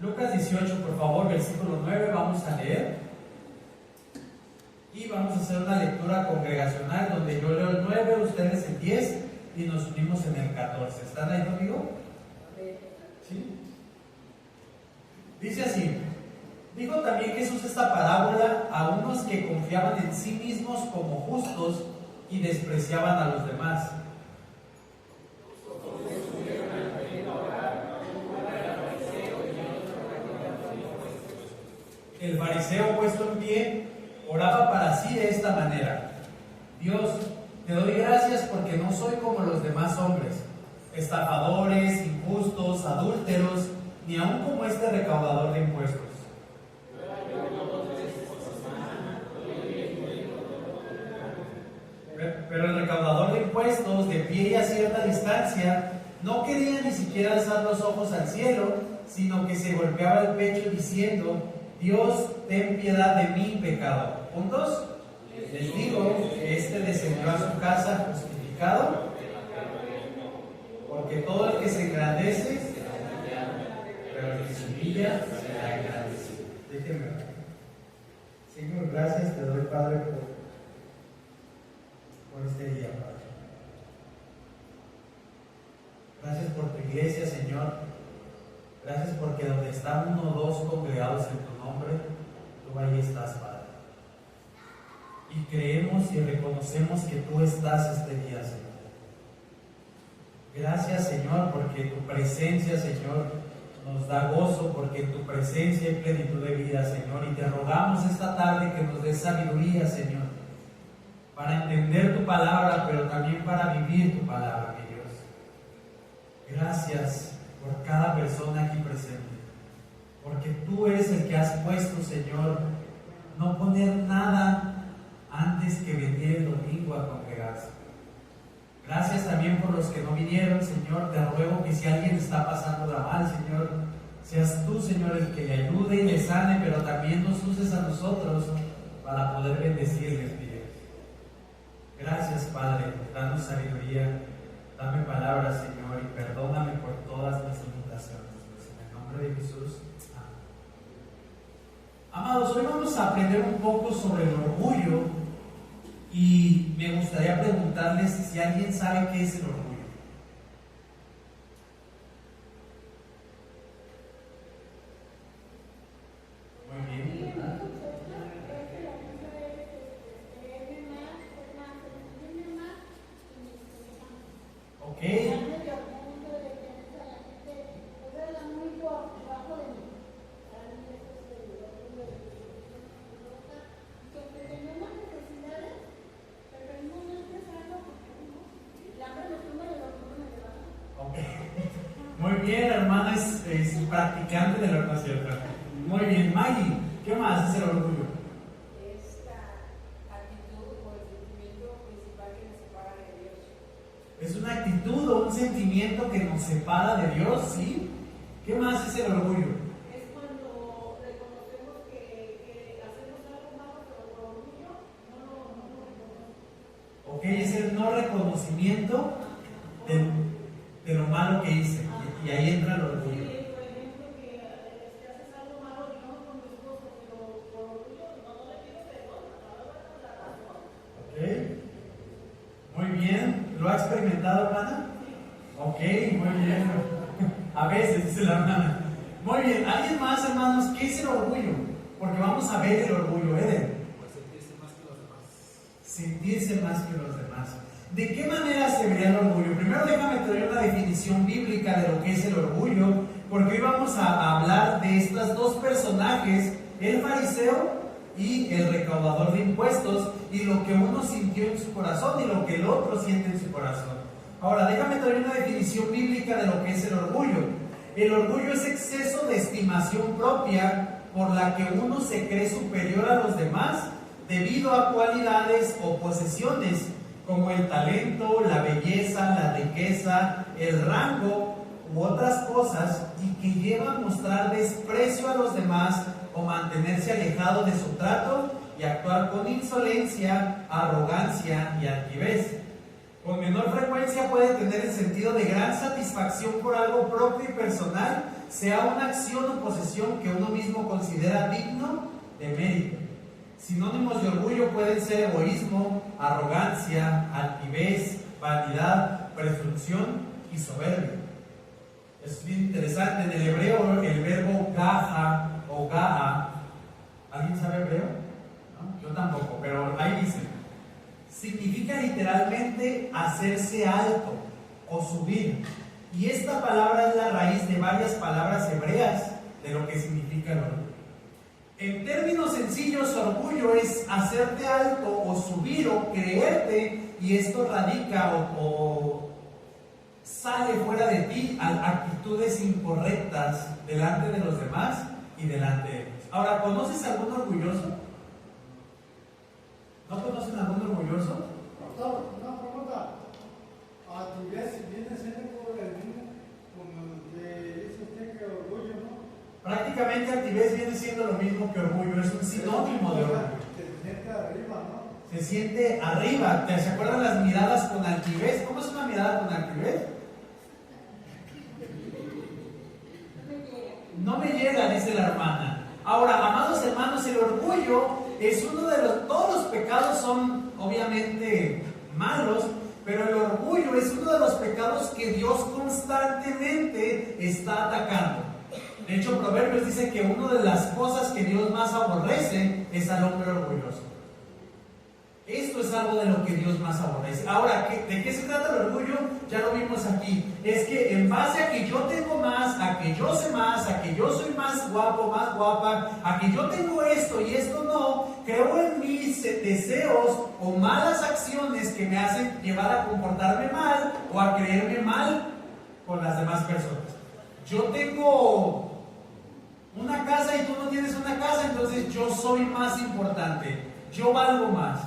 Lucas 18, por favor, versículo 9, vamos a leer. Y vamos a hacer una lectura congregacional donde yo leo el 9, ustedes el 10 y nos unimos en el 14. ¿Están ahí conmigo? ¿Sí? Dice así: dijo también Jesús esta parábola a unos que confiaban en sí mismos como justos y despreciaban a los demás. El fariseo, puesto en pie, oraba para sí de esta manera: Dios, te doy gracias porque no soy como los demás hombres, estafadores, injustos, adúlteros, ni aun como este recaudador de impuestos. Pero el recaudador de impuestos, de pie y a cierta distancia, no quería ni siquiera alzar los ojos al cielo, sino que se golpeaba el pecho diciendo: Dios, ten piedad de mí, pecador. ¿Juntos? Les digo que este descendió a su casa justificado, porque todo el que se engrandece, pero el que se humilla será engrandecido. Déjenme ver. Señor, gracias te doy, Padre, por este día, Padre. Gracias por tu iglesia, Señor. Gracias porque donde están uno o dos congregados en tu nombre, tú ahí estás, Padre. Y creemos y reconocemos que tú estás este día, Señor. Gracias, Señor, porque tu presencia, Señor, nos da gozo, porque en tu presencia hay plenitud de vida, Señor. Y te rogamos esta tarde que nos des sabiduría, Señor, para entender tu palabra, pero también para vivir tu palabra, mi Dios. Gracias por cada persona aquí presente, porque tú eres el que has puesto, Señor, no poner nada antes que venir el domingo a congregarse. Gracias también por los que no vinieron, Señor. Te ruego que si alguien está pasándola mal, Señor, seas tú, Señor, el que le ayude y le sane, pero también nos uses a nosotros para poder bendecirles, mi Dios. Gracias, Padre, danos sabiduría. Dame palabras, Señor, y perdóname por todas mis limitaciones. Pues en el nombre de Jesús. Amén. Amados, hoy vamos a aprender un poco sobre el orgullo y me gustaría preguntarles si alguien sabe qué es el orgullo. Muy bien. Ok. Muy bien, la hermana es practicante de la oración. Muy bien, Maggie, ¿qué más es el orgullo? Esta actitud o el sentimiento principal que nos separa de Dios. Es una actitud o un sentimiento que nos separa de Dios, ¿sí? ¿Qué más es el orgullo? Es cuando reconocemos que hacemos algo malo, pero por orgullo no lo reconocemos. Ok, es el no reconocimiento de lo malo que hice. Y ahí entra el orgullo. Sí, por ejemplo, que haces algo malo, digamos, con tu esposo, pero por orgullo no le pides perdón, no le das la razón. Ok, muy bien. ¿Lo ha experimentado, hermana? Ok, muy bien. A veces, dice la hermana. Muy bien, ¿alguien más, hermanos? ¿Qué es el orgullo? Porque vamos a ver el orgullo, Eden. Pues sentirse más que los demás. Sentirse más que los demás. ¿De qué manera se vería el orgullo? Primero déjame traer una definición bíblica de lo que es el orgullo, porque hoy vamos a hablar de estos dos personajes, el fariseo y el recaudador de impuestos, y lo que uno sintió en su corazón y lo que el otro siente en su corazón. Ahora, déjame traer una definición bíblica de lo que es el orgullo. El orgullo es exceso de estimación propia por la que uno se cree superior a los demás debido a cualidades o posesiones como el talento, la belleza, la riqueza, el rango u otras cosas, y que lleva a mostrar desprecio a los demás o mantenerse alejado de su trato y actuar con insolencia, arrogancia y altivez. Con menor frecuencia puede tener el sentido de gran satisfacción por algo propio y personal, sea una acción o posesión que uno mismo considera digno de mérito. Sinónimos de orgullo pueden ser egoísmo, arrogancia, altivez, vanidad, presunción y soberbia. Es bien interesante. En el hebreo, el verbo gaja o gaha, ¿alguien sabe hebreo? ¿No? Yo tampoco, pero ahí dice, significa literalmente hacerse alto o subir. Y esta palabra es la raíz de varias palabras hebreas de lo que significa el orgullo. En términos sencillos, orgullo es hacerte alto o subir o creerte, y esto radica o sale fuera de ti a actitudes incorrectas delante de los demás y delante de ellos. Ahora, ¿conoces algún orgulloso? ¿No conocen algún orgulloso? Pastor, una pregunta. Altivez viene siendo como el mismo, como que dice usted que orgullo, ¿no? Prácticamente altivez viene siendo lo mismo que orgullo, es un sinónimo de orgullo. Se siente arriba, ¿no? Se siente arriba. ¿Se acuerdan las miradas con altivez? ¿Cómo es una mirada con altivez? No me llega, dice la hermana. Ahora, amados hermanos, el orgullo es uno de todos los pecados son obviamente malos, pero el orgullo es uno de los pecados que Dios constantemente está atacando. De hecho, Proverbios dice que una de las cosas que Dios más aborrece es al hombre orgulloso. Esto es algo de lo que Dios más aborrece. Ahora, ¿de qué se trata el orgullo? Ya lo vimos aquí. Es que en base a que yo tengo más, a que yo sé más, a que yo soy más guapo, más guapa, a que yo tengo esto y esto no, creo en mis deseos o malas acciones que me hacen llevar a comportarme mal o a creerme mal con las demás personas. Yo tengo una casa y tú no tienes una casa, entonces yo soy más importante, yo valgo más.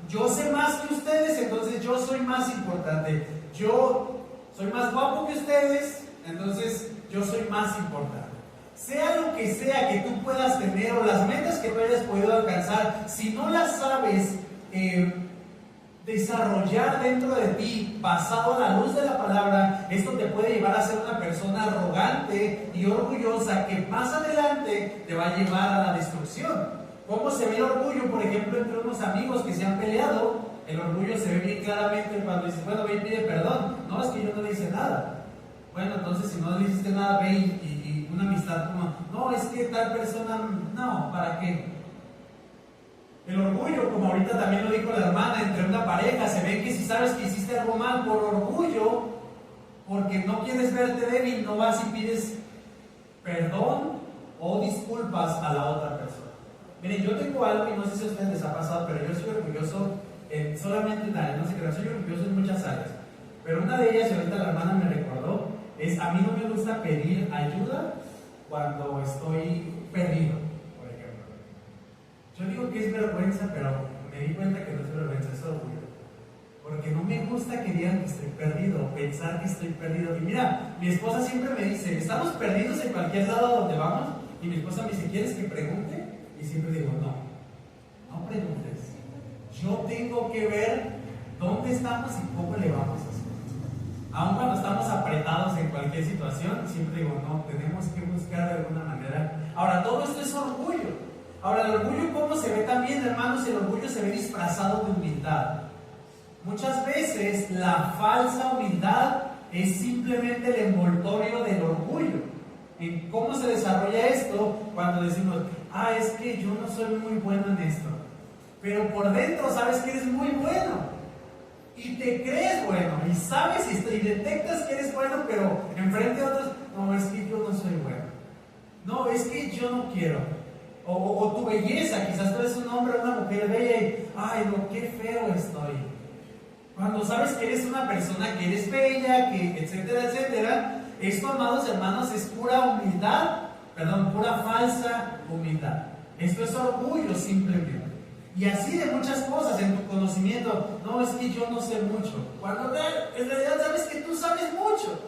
Yo sé más que ustedes, entonces yo soy más importante. Yo soy más guapo que ustedes, entonces yo soy más importante. Sea lo que sea que tú puedas tener o las metas que tú hayas podido alcanzar, si no las sabes desarrollar dentro de ti, basado a la luz de la palabra, esto te puede llevar a ser una persona arrogante y orgullosa que más adelante te va a llevar a la destrucción. ¿Cómo se ve el orgullo, por ejemplo, entre unos amigos que se han peleado? El orgullo se ve bien claramente cuando dices, bueno, ve y pide perdón. No, es que yo no le hice nada. Bueno, entonces si no le hiciste nada, ve y una amistad como, no, es que tal persona, no, ¿para qué? El orgullo, como ahorita también lo dijo la hermana, entre una pareja, se ve que si sabes que hiciste algo mal por orgullo, porque no quieres verte débil, no vas y pides perdón o disculpas a la otra persona. Miren, yo tengo algo y no sé si a ustedes les ha pasado, pero yo soy orgulloso solamente en áreas, no sé qué, soy orgulloso en muchas áreas. Pero una de ellas, y ahorita la hermana me recordó, es a mí no me gusta pedir ayuda cuando estoy perdido, por ejemplo. Yo digo que es vergüenza, pero me di cuenta que no es vergüenza, es orgullo. Porque no me gusta que digan que estoy perdido, pensar que estoy perdido. Y mira, mi esposa siempre me dice, estamos perdidos en cualquier lado donde vamos, y mi esposa me dice, ¿quieres que pregunte? Y siempre digo, no preguntes. Yo tengo que ver dónde estamos y cómo le vamos a hacer. Aun cuando estamos apretados en cualquier situación, siempre digo, no, tenemos que buscar de alguna manera. Ahora, todo esto es orgullo. Ahora, el orgullo, ¿cómo se ve también, hermanos? El orgullo se ve disfrazado de humildad. Muchas veces la falsa humildad es simplemente el envoltorio del orgullo. ¿En cómo se desarrolla esto? Cuando decimos, es que yo no soy muy bueno en esto, pero por dentro sabes que eres muy bueno y te crees bueno y sabes y detectas que eres bueno, pero enfrente de otros, no, es que yo no soy bueno, no, es que yo no quiero, o tu belleza, quizás tú eres un hombre o una mujer bella y, ay no, qué feo estoy. Cuando sabes que eres una persona que eres bella, que etcétera, etcétera. Esto, amados hermanos, es pura humildad, pura falsa humildad. Esto es orgullo simplemente. Y así de muchas cosas en tu conocimiento. No, es que yo no sé mucho. Cuando en realidad sabes que tú sabes mucho.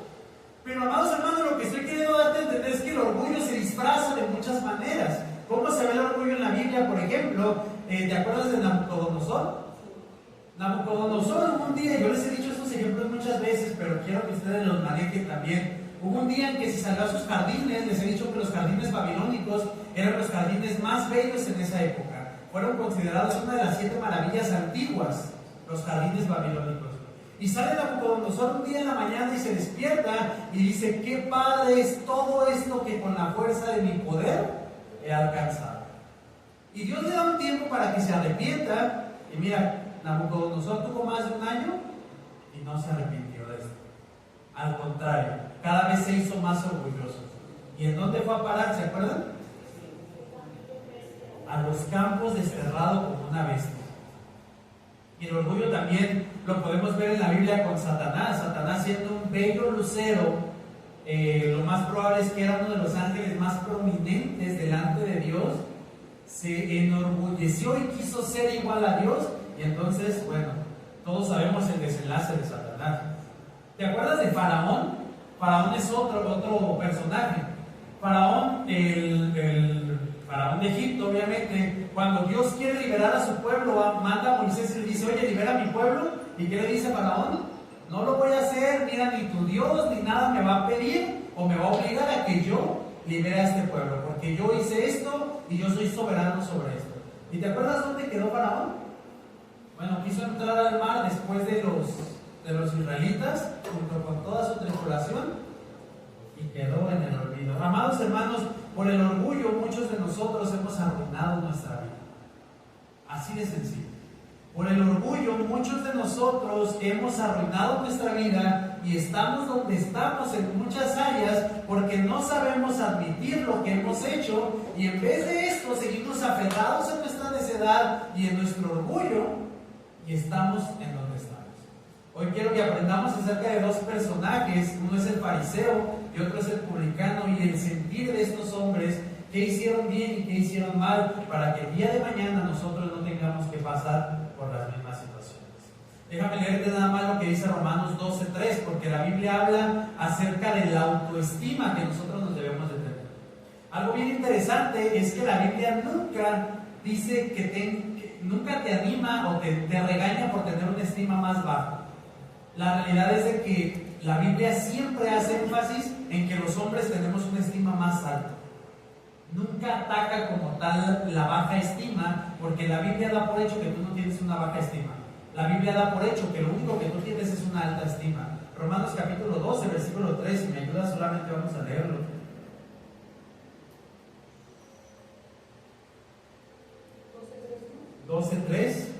Pero, amados hermanos, lo que estoy queriendo darte a entender es que el orgullo se disfraza de muchas maneras. ¿Cómo se ve el orgullo en la Biblia? Por ejemplo, ¿te acuerdas de Nabucodonosor? Nabucodonosor un día, yo les he dicho estos ejemplos muchas veces, pero quiero que ustedes los manejen también Hubo un día en que se salió a sus jardines. Les he dicho que los jardines babilónicos eran los jardines más bellos en esa época. Fueron considerados una de las 7 maravillas antiguas, los jardines babilónicos. Y sale Nabucodonosor un día en la mañana y se despierta y dice: qué padre es todo esto que con la fuerza de mi poder he alcanzado. Y Dios le da un tiempo para que se arrepienta. Y mira, Nabucodonosor tuvo más de un año y no se arrepintió de esto. Al contrario, cada vez se hizo más orgulloso. ¿Y en dónde fue a parar? ¿Se acuerdan? A los campos desterrado como una bestia. Y el orgullo también lo podemos ver en la Biblia con Satanás. Satanás, siendo un bello lucero, lo más probable es que era uno de los ángeles más prominentes delante de Dios, se enorgulleció y quiso ser igual a Dios. Y entonces, bueno, todos sabemos el desenlace de Satanás. ¿Te acuerdas de Faraón? Faraón es otro personaje. Faraón, el Faraón de Egipto, obviamente, cuando Dios quiere liberar a su pueblo, manda a Moisés y le dice: oye, libera a mi pueblo. ¿Y qué le dice Faraón? No lo voy a hacer, mira, ni tu Dios ni nada me va a pedir o me va a obligar a que yo libere a este pueblo, porque yo hice esto y yo soy soberano sobre esto. ¿Y te acuerdas dónde quedó Faraón? Bueno, quiso entrar al mar después de los israelitas, junto con toda su tripulación, y quedó en el olvido. Amados hermanos, por el orgullo muchos de nosotros hemos arruinado nuestra vida. Así de sencillo. Por el orgullo muchos de nosotros hemos arruinado nuestra vida y estamos donde estamos en muchas áreas porque no sabemos admitir lo que hemos hecho, y en vez de esto seguimos aferrados en nuestra necedad y en nuestro orgullo, y estamos en donde estamos. Hoy quiero que aprendamos acerca de 2 personajes. Uno es el fariseo y otro es el publicano, y el sentir de estos hombres, qué hicieron bien y qué hicieron mal, para que el día de mañana nosotros no tengamos que pasar por las mismas situaciones. Déjame leerte nada más lo que dice Romanos 12:3, porque la Biblia habla acerca de la autoestima que nosotros nos debemos de tener. Algo bien interesante es que la Biblia nunca dice que nunca te anima o te regaña por tener una estima más baja. La realidad es de que la Biblia siempre hace énfasis en que los hombres tenemos una estima más alta. Nunca ataca como tal la baja estima, porque la Biblia da por hecho que tú no tienes una baja estima. La Biblia da por hecho que lo único que tú tienes es una alta estima. Romanos capítulo 12, versículo 3, si me ayudas solamente vamos a leerlo. 12:3.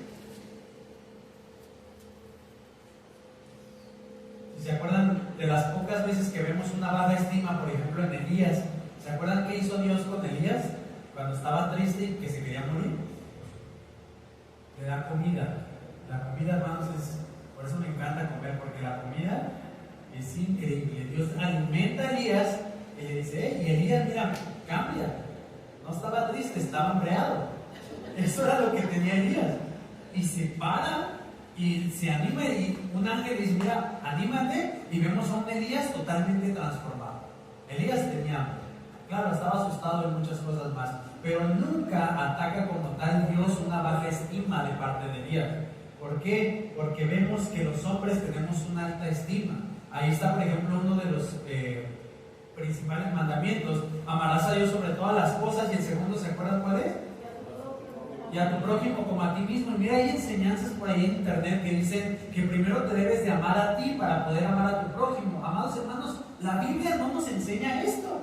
¿Se acuerdan de las pocas veces que vemos una baja estima, por ejemplo, en Elías? ¿Se acuerdan qué hizo Dios con Elías cuando estaba triste y que se quería morir? Le da comida. La comida, hermanos, por eso me encanta comer, porque la comida es increíble. Dios alimenta a Elías y le dice: y Elías, mira, cambia. No estaba triste, estaba hambreado. Eso era lo que tenía Elías. Y se para y se anima, y un ángel dice: mira, anímate, y vemos a un Elías totalmente transformado. Elías tenía hambre, claro, estaba asustado en muchas cosas más, pero nunca ataca como tal Dios una baja estima de parte de Elías. ¿Por qué? Porque vemos que los hombres tenemos una alta estima. Ahí está, por ejemplo, uno de los principales mandamientos: amarás a Dios sobre todas las cosas. Y el segundo, ¿se acuerdan cuál es? Y a tu prójimo como a ti mismo. Y mira, hay enseñanzas por ahí en internet que dicen que primero te debes de amar a ti para poder amar a tu prójimo. Amados hermanos, la Biblia no nos enseña esto.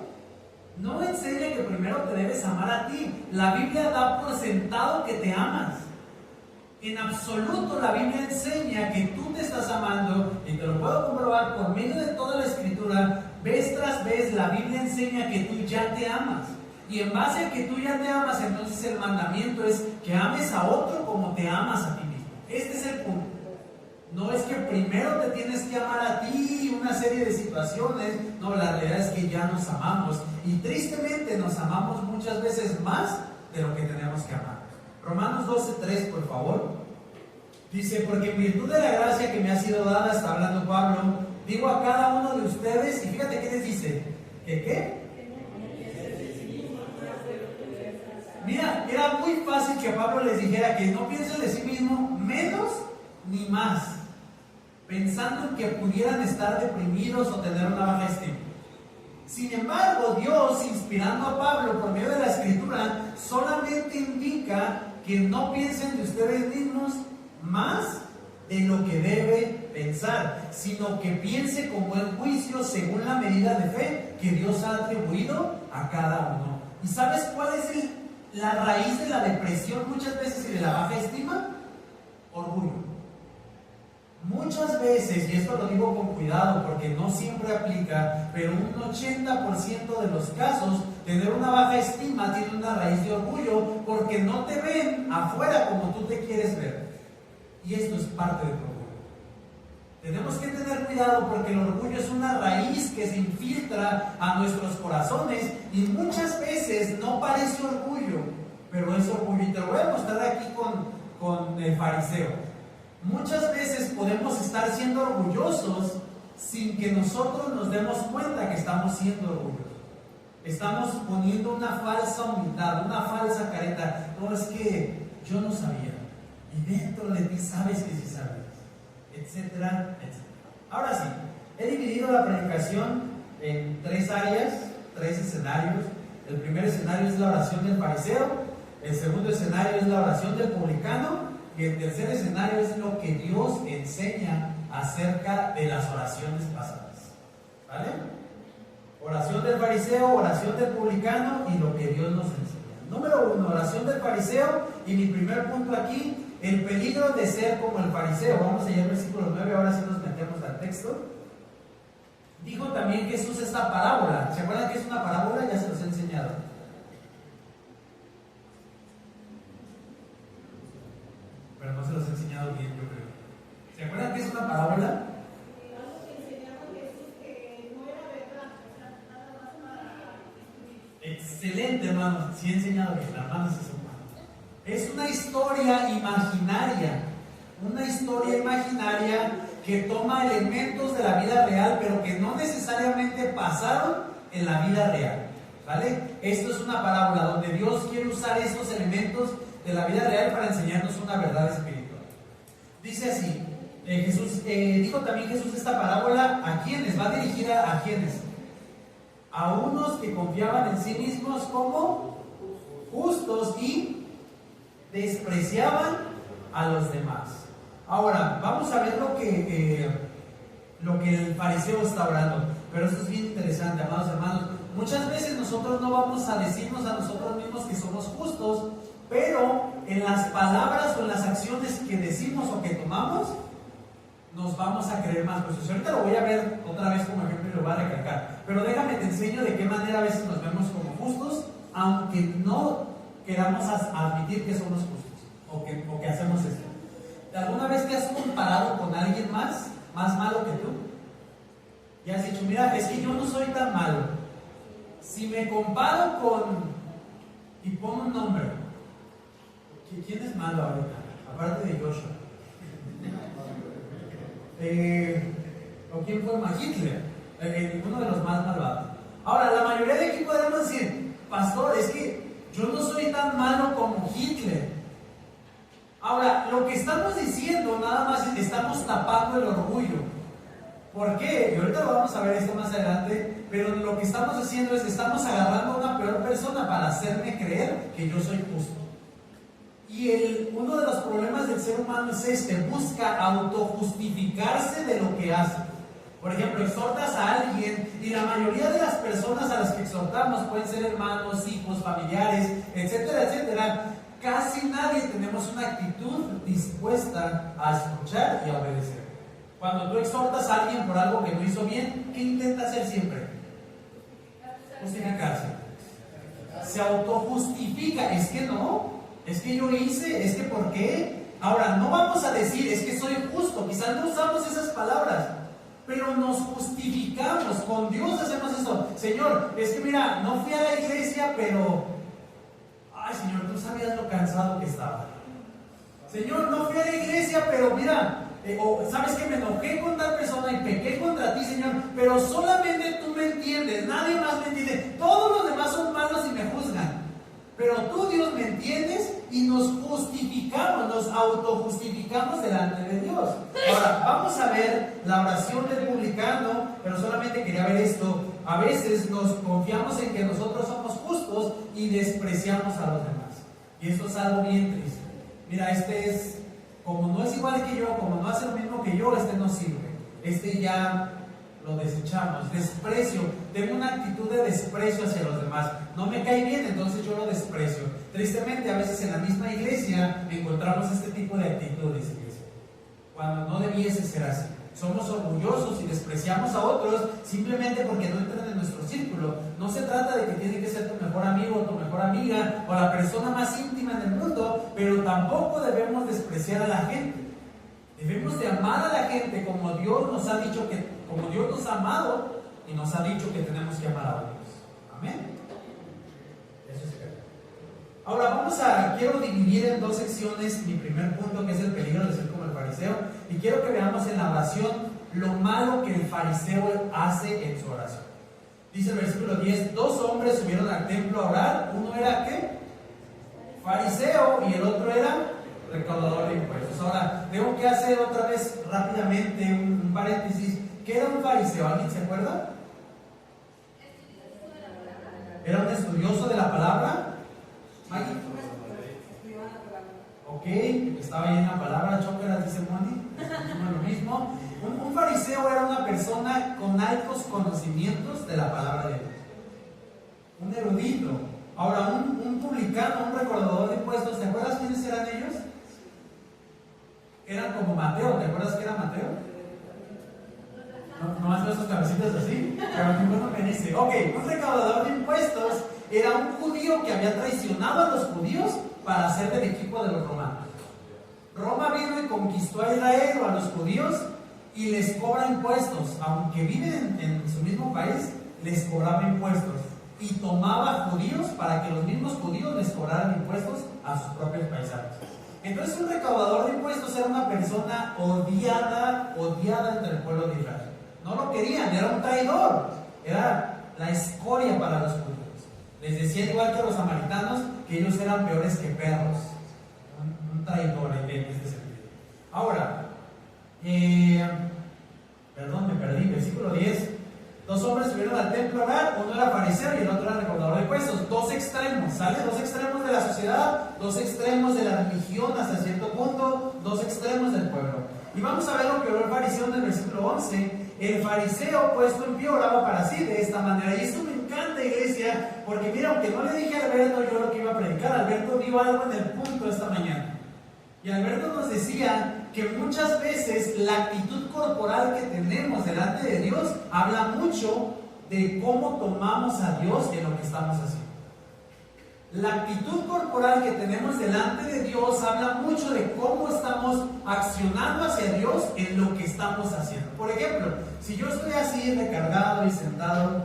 No enseña que primero te debes amar a ti. La Biblia da por sentado que te amas. En absoluto la Biblia enseña que tú te estás amando, y te lo puedo comprobar por medio de toda la Escritura. Vez tras vez la Biblia enseña que tú ya te amas. Y en base a que tú ya te amas, entonces el mandamiento es que ames a otro como te amas a ti mismo. Este es el punto. No es que primero te tienes que amar a ti, una serie de situaciones. No, la realidad es que ya nos amamos. Y tristemente nos amamos muchas veces más de lo que tenemos que amar. Romanos 12:3, por favor. Dice: porque en virtud de la gracia que me ha sido dada, está hablando Pablo, digo a cada uno de ustedes, y fíjate qué les dice, ¿que qué? Mira, era muy fácil que Pablo les dijera que no piensen de sí mismo menos ni más, pensando en que pudieran estar deprimidos o tener una baja estima. Sin embargo, Dios, inspirando a Pablo por medio de la Escritura, solamente indica que no piensen de ustedes mismos más de lo que debe pensar, sino que piense con buen juicio según la medida de fe que Dios ha atribuido a cada uno. ¿Y sabes cuál es la raíz de la depresión muchas veces y de la baja estima? Orgullo. Muchas veces, y esto lo digo con cuidado porque no siempre aplica, pero un 80% de los casos, tener una baja estima tiene una raíz de orgullo porque no te ven afuera como tú te quieres ver. Y esto es parte del orgullo. Tenemos que tener cuidado porque el orgullo es una raíz que se infiltra a nuestros corazones y muchas veces no parece orgullo, pero es orgullo. Y te lo voy a mostrar aquí con el fariseo. Muchas veces podemos estar siendo orgullosos sin que nosotros nos demos cuenta que estamos siendo orgullosos. Estamos poniendo una falsa humildad, una falsa careta. No, es que yo no sabía. Y dentro de ti sabes que sí sabes, etcétera, etcétera. Ahora sí, he dividido la predicación en 3 áreas, 3 escenarios. El primer escenario es la oración del fariseo, el segundo escenario es la oración del publicano, y el tercer escenario es lo que Dios enseña acerca de las oraciones pasadas. ¿Vale? Oración del fariseo, oración del publicano y lo que Dios nos enseña. Número 1, oración del fariseo. Y mi primer punto aquí, el peligro de ser como el fariseo. Vamos a ir al versículo 9, ahora sí nos metemos al texto. Dijo también Jesús esta parábola. ¿Se acuerdan que es una parábola? Ya se los he enseñado. Pero no se los he enseñado bien, yo creo. ¿Se acuerdan que es una parábola? Algo que enseñaba Jesús que no era verdad, o sea, nada más para destruir. Excelente, hermanos. Sí he enseñado bien, hermanos y hermanos. Es una historia imaginaria. Una historia imaginaria que toma elementos de la vida real, pero que no necesariamente pasaron en la vida real. ¿Vale? Esto es una parábola donde Dios quiere usar estos elementos de la vida real para enseñarnos una verdad espiritual. Dice así, dijo también Jesús esta parábola a quienes, va dirigida a quienes, a unos que confiaban en sí mismos como justos y despreciaban a los demás. Ahora, vamos a ver lo que el fariseo está orando, pero esto es bien interesante, amados hermanos. Muchas veces nosotros no vamos a decirnos a nosotros mismos que somos justos, pero en las palabras o en las acciones que decimos o que tomamos, nos vamos a creer más. Pues ahorita lo voy a ver otra vez como ejemplo y lo voy a recalcar. Pero déjame te enseño de qué manera a veces nos vemos como justos, aunque no queramos admitir que somos justos o que hacemos esto. ¿Alguna vez te has comparado con alguien más malo que tú? Y has dicho, mira, es que yo no soy tan malo. Si me comparo con... y pongo un nombre. ¿Quién es malo ahorita? Aparte de Joshua. ¿O quién fue más? Hitler. Uno de los más malvados. Ahora, la mayoría de aquí podemos decir, pastor, es que yo no soy tan malo como Hitler. Ahora, lo que estamos diciendo, nada más estamos tapando el orgullo. ¿Por qué? Y ahorita lo vamos a ver esto más adelante, pero lo que estamos haciendo es, estamos agarrando a una peor persona para hacerme creer que yo soy justo. Y uno de los problemas del ser humano es busca autojustificarse de lo que hace. Por ejemplo, exhortas a alguien y la mayoría de las personas a las que exhortamos pueden ser hermanos, hijos, familiares, etcétera, etcétera. Casi nadie tenemos una actitud dispuesta a escuchar y a obedecer. Cuando tú exhortas a alguien por algo que no hizo bien, ¿qué intenta hacer siempre? Justificarse. Se autojustifica. Es que no, es que yo hice, es que ¿por qué? Ahora, no vamos a decir, es que soy justo. Quizás no usamos esas palabras, pero nos justificamos. Con Dios hacemos eso. Señor, es que mira, no fui a la iglesia, pero... ay, Señor, tú sabías lo cansado que estaba. Señor, no fui a la iglesia, pero mira... o sabes que me enojé con tal persona y pequé contra ti, Señor, pero solamente tú me entiendes, nadie más me entiende. Todos los demás son malos y me juzgan, pero tú, Dios, me entiendes y nos justificamos, nos autojustificamos delante de Dios. Ahora, vamos a ver la oración del publicano, pero solamente quería ver esto. a veces nos confiamos en que nosotros somos justos y despreciamos a los demás. Y esto es algo bien triste. Mira, como no es igual que yo, como no hace lo mismo que yo, no sirve. Ya lo desechamos. Desprecio, tengo una actitud de desprecio hacia los demás. No me cae bien, entonces yo lo desprecio. Tristemente, a veces en la misma iglesia encontramos este tipo de actitudes, iglesia, cuando no debiese ser así. Somos orgullosos y despreciamos a otros simplemente porque no entran en nuestro círculo. No se trata de que tiene que ser tu mejor amigo o tu mejor amiga o la persona más íntima en el mundo, pero tampoco debemos despreciar a la gente. Debemos de amar a la gente como Dios nos ha dicho como Dios nos ha amado y nos ha dicho que tenemos que amar a otros. Amén. Eso es cierto. Ahora quiero dividir en dos secciones mi primer punto, que es el peligro de ser como el fariseo, y quiero que veamos en la oración lo malo que el fariseo hace en su oración. Dice el versículo 10, 2 hombres subieron al templo a orar, uno era ¿qué? Fariseo y el otro era recaudador de impuestos. Ahora, tengo que hacer otra vez rápidamente un paréntesis. ¿Qué era un fariseo? ¿Alguien se acuerda? ¿Era un estudioso de la palabra? ¿Maggie? Ok, estaba ahí en la palabra, chócaras, dice Moni. No es lo mismo. Un fariseo era una persona con altos conocimientos de la palabra de Dios. Un erudito. Ahora, un publicano, un recaudador de impuestos, ¿te acuerdas quiénes eran ellos? Eran como Mateo, ¿te acuerdas que era Mateo? No más veo sus cabecitas así, pero ninguno me dice. Ok, un recaudador de impuestos era un judío que había traicionado a los judíos para ser del equipo de los romanos. Roma vino y conquistó a Israel o a los judíos y les cobra impuestos. Aunque viven en su mismo país, les cobraba impuestos. Y tomaba judíos para que los mismos judíos les cobraran impuestos a sus propios paisanos. Entonces un recaudador de impuestos era una persona odiada entre el pueblo de Israel. No lo querían, era un traidor, era la escoria para los judíos. Les decían, igual que a los samaritanos, que ellos eran peores que perros. Un traidor en este sentido. Ahora, me perdí, versículo 10. 2 hombres subieron al templo a orar, uno era fariseo y el otro era recaudador de impuestos. 2 extremos, ¿sale? 2 extremos de la sociedad, 2 extremos de la religión hasta cierto punto, 2 extremos del pueblo. Y vamos a ver lo que oró el fariseo en el versículo 11. El fariseo puesto en pie oraba para sí de esta manera. Y esto me encanta, iglesia, porque mira, aunque no le dije a Alberto yo lo que iba a predicar, Alberto dio algo en el punto esta mañana. Y Alberto nos decía que muchas veces la actitud corporal que tenemos delante de Dios habla mucho de cómo tomamos a Dios en lo que estamos haciendo. La actitud corporal que tenemos delante de Dios habla mucho de cómo estamos accionando hacia Dios en lo que estamos haciendo. Por ejemplo, si yo estoy así recargado y sentado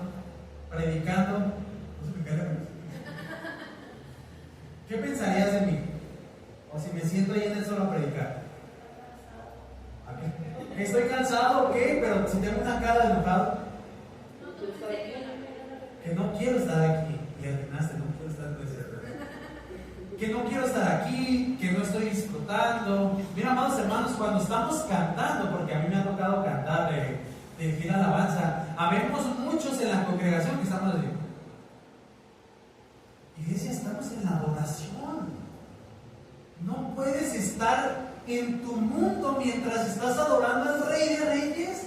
predicando, ¿qué pensarías de mí? O si me siento ahí en el suelo a predicar. Estoy cansado, ok, pero si tengo una cara de enojado, que no quiero estar aquí. Y atinaste, no quiero estar aquí. Que no quiero estar aquí, que no estoy disfrutando. Mira, amados hermanos, cuando estamos cantando, porque a mí me ha tocado cantar de alabanza, habemos muchos en la congregación que estamos así. Iglesia, estamos en la adoración. No puedes estar en tu mundo mientras estás adorando al Rey de Reyes.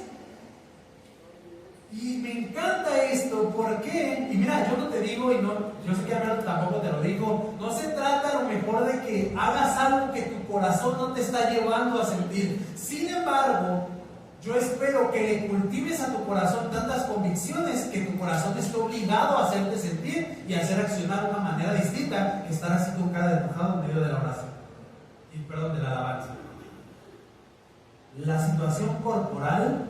Y me encanta esto, ¿por qué? Y mira, yo no te digo, y no, yo sé que Alberto tampoco te lo digo, no se trata a lo mejor de que hagas algo que tu corazón no te está llevando a sentir. Sin embargo, yo espero que le cultives a tu corazón tantas convicciones que tu corazón esté obligado a hacerte sentir y a hacer accionar de una manera distinta que estar así con cara de enojado en medio de la oración. De la alabanza. La situación corporal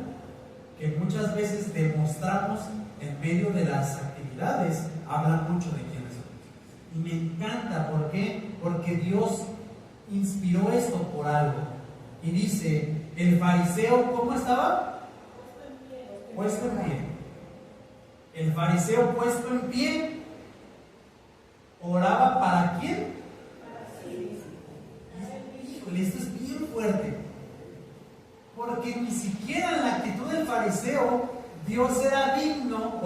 que muchas veces demostramos en medio de las actividades habla mucho de quiénes somos. Y me encanta, ¿por qué? Porque Dios inspiró esto por algo. Y dice, el fariseo, ¿cómo estaba? Puesto en pie. El fariseo puesto en pie oraba ¿para quién? Esto es bien fuerte, porque ni siquiera en la actitud del fariseo Dios era digno,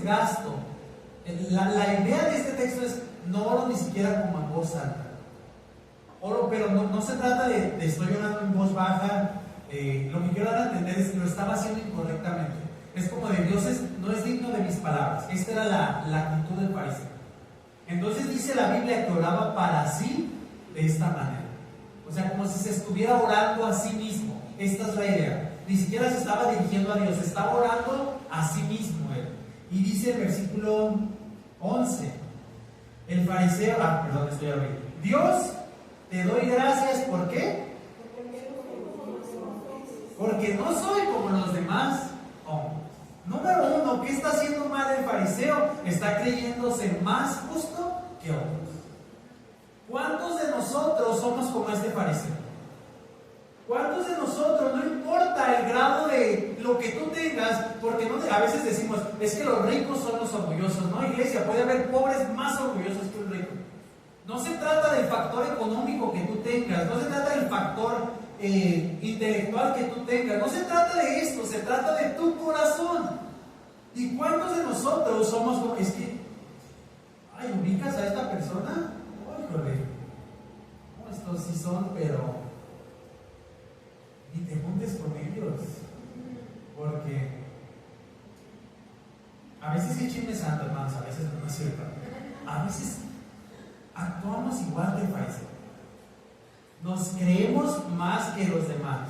gasto. La idea de este texto es no oro ni siquiera como en voz alta. Oro, pero no se trata de estoy orando en voz baja. Lo que quiero dar a entender es que lo estaba haciendo incorrectamente. Es como de Dios no es digno de mis palabras. Esta era la actitud del fariseo. Entonces dice la Biblia que oraba para sí de esta manera. O sea, como si se estuviera orando a sí mismo. Esta es la idea. Ni siquiera se estaba dirigiendo a Dios, estaba orando a sí mismo él. Y dice el versículo 11, el fariseo, perdón, estoy abriendo. Dios, te doy gracias, ¿por qué? Porque no soy como los demás hombres. Número uno, ¿qué está haciendo mal el fariseo? Está creyéndose más justo que otros. ¿Cuántos de nosotros somos como este fariseo? ¿Cuántos de nosotros, no importa el grado de lo que tú tengas, porque a veces decimos, es que los ricos son los orgullosos, ¿no? Iglesia, puede haber pobres más orgullosos que un rico. No se trata del factor económico que tú tengas, no se trata del factor intelectual que tú tengas, no se trata de esto, se trata de tu corazón. ¿Y cuántos de nosotros somos como, es que, ubicas a esta persona? Híjole, no, estos sí son, pero ni te juntes con ellos, porque a veces sí chisme santo, hermanos, a veces no es cierto. A veces actuamos igual que el fariseo. Nos creemos más que los demás.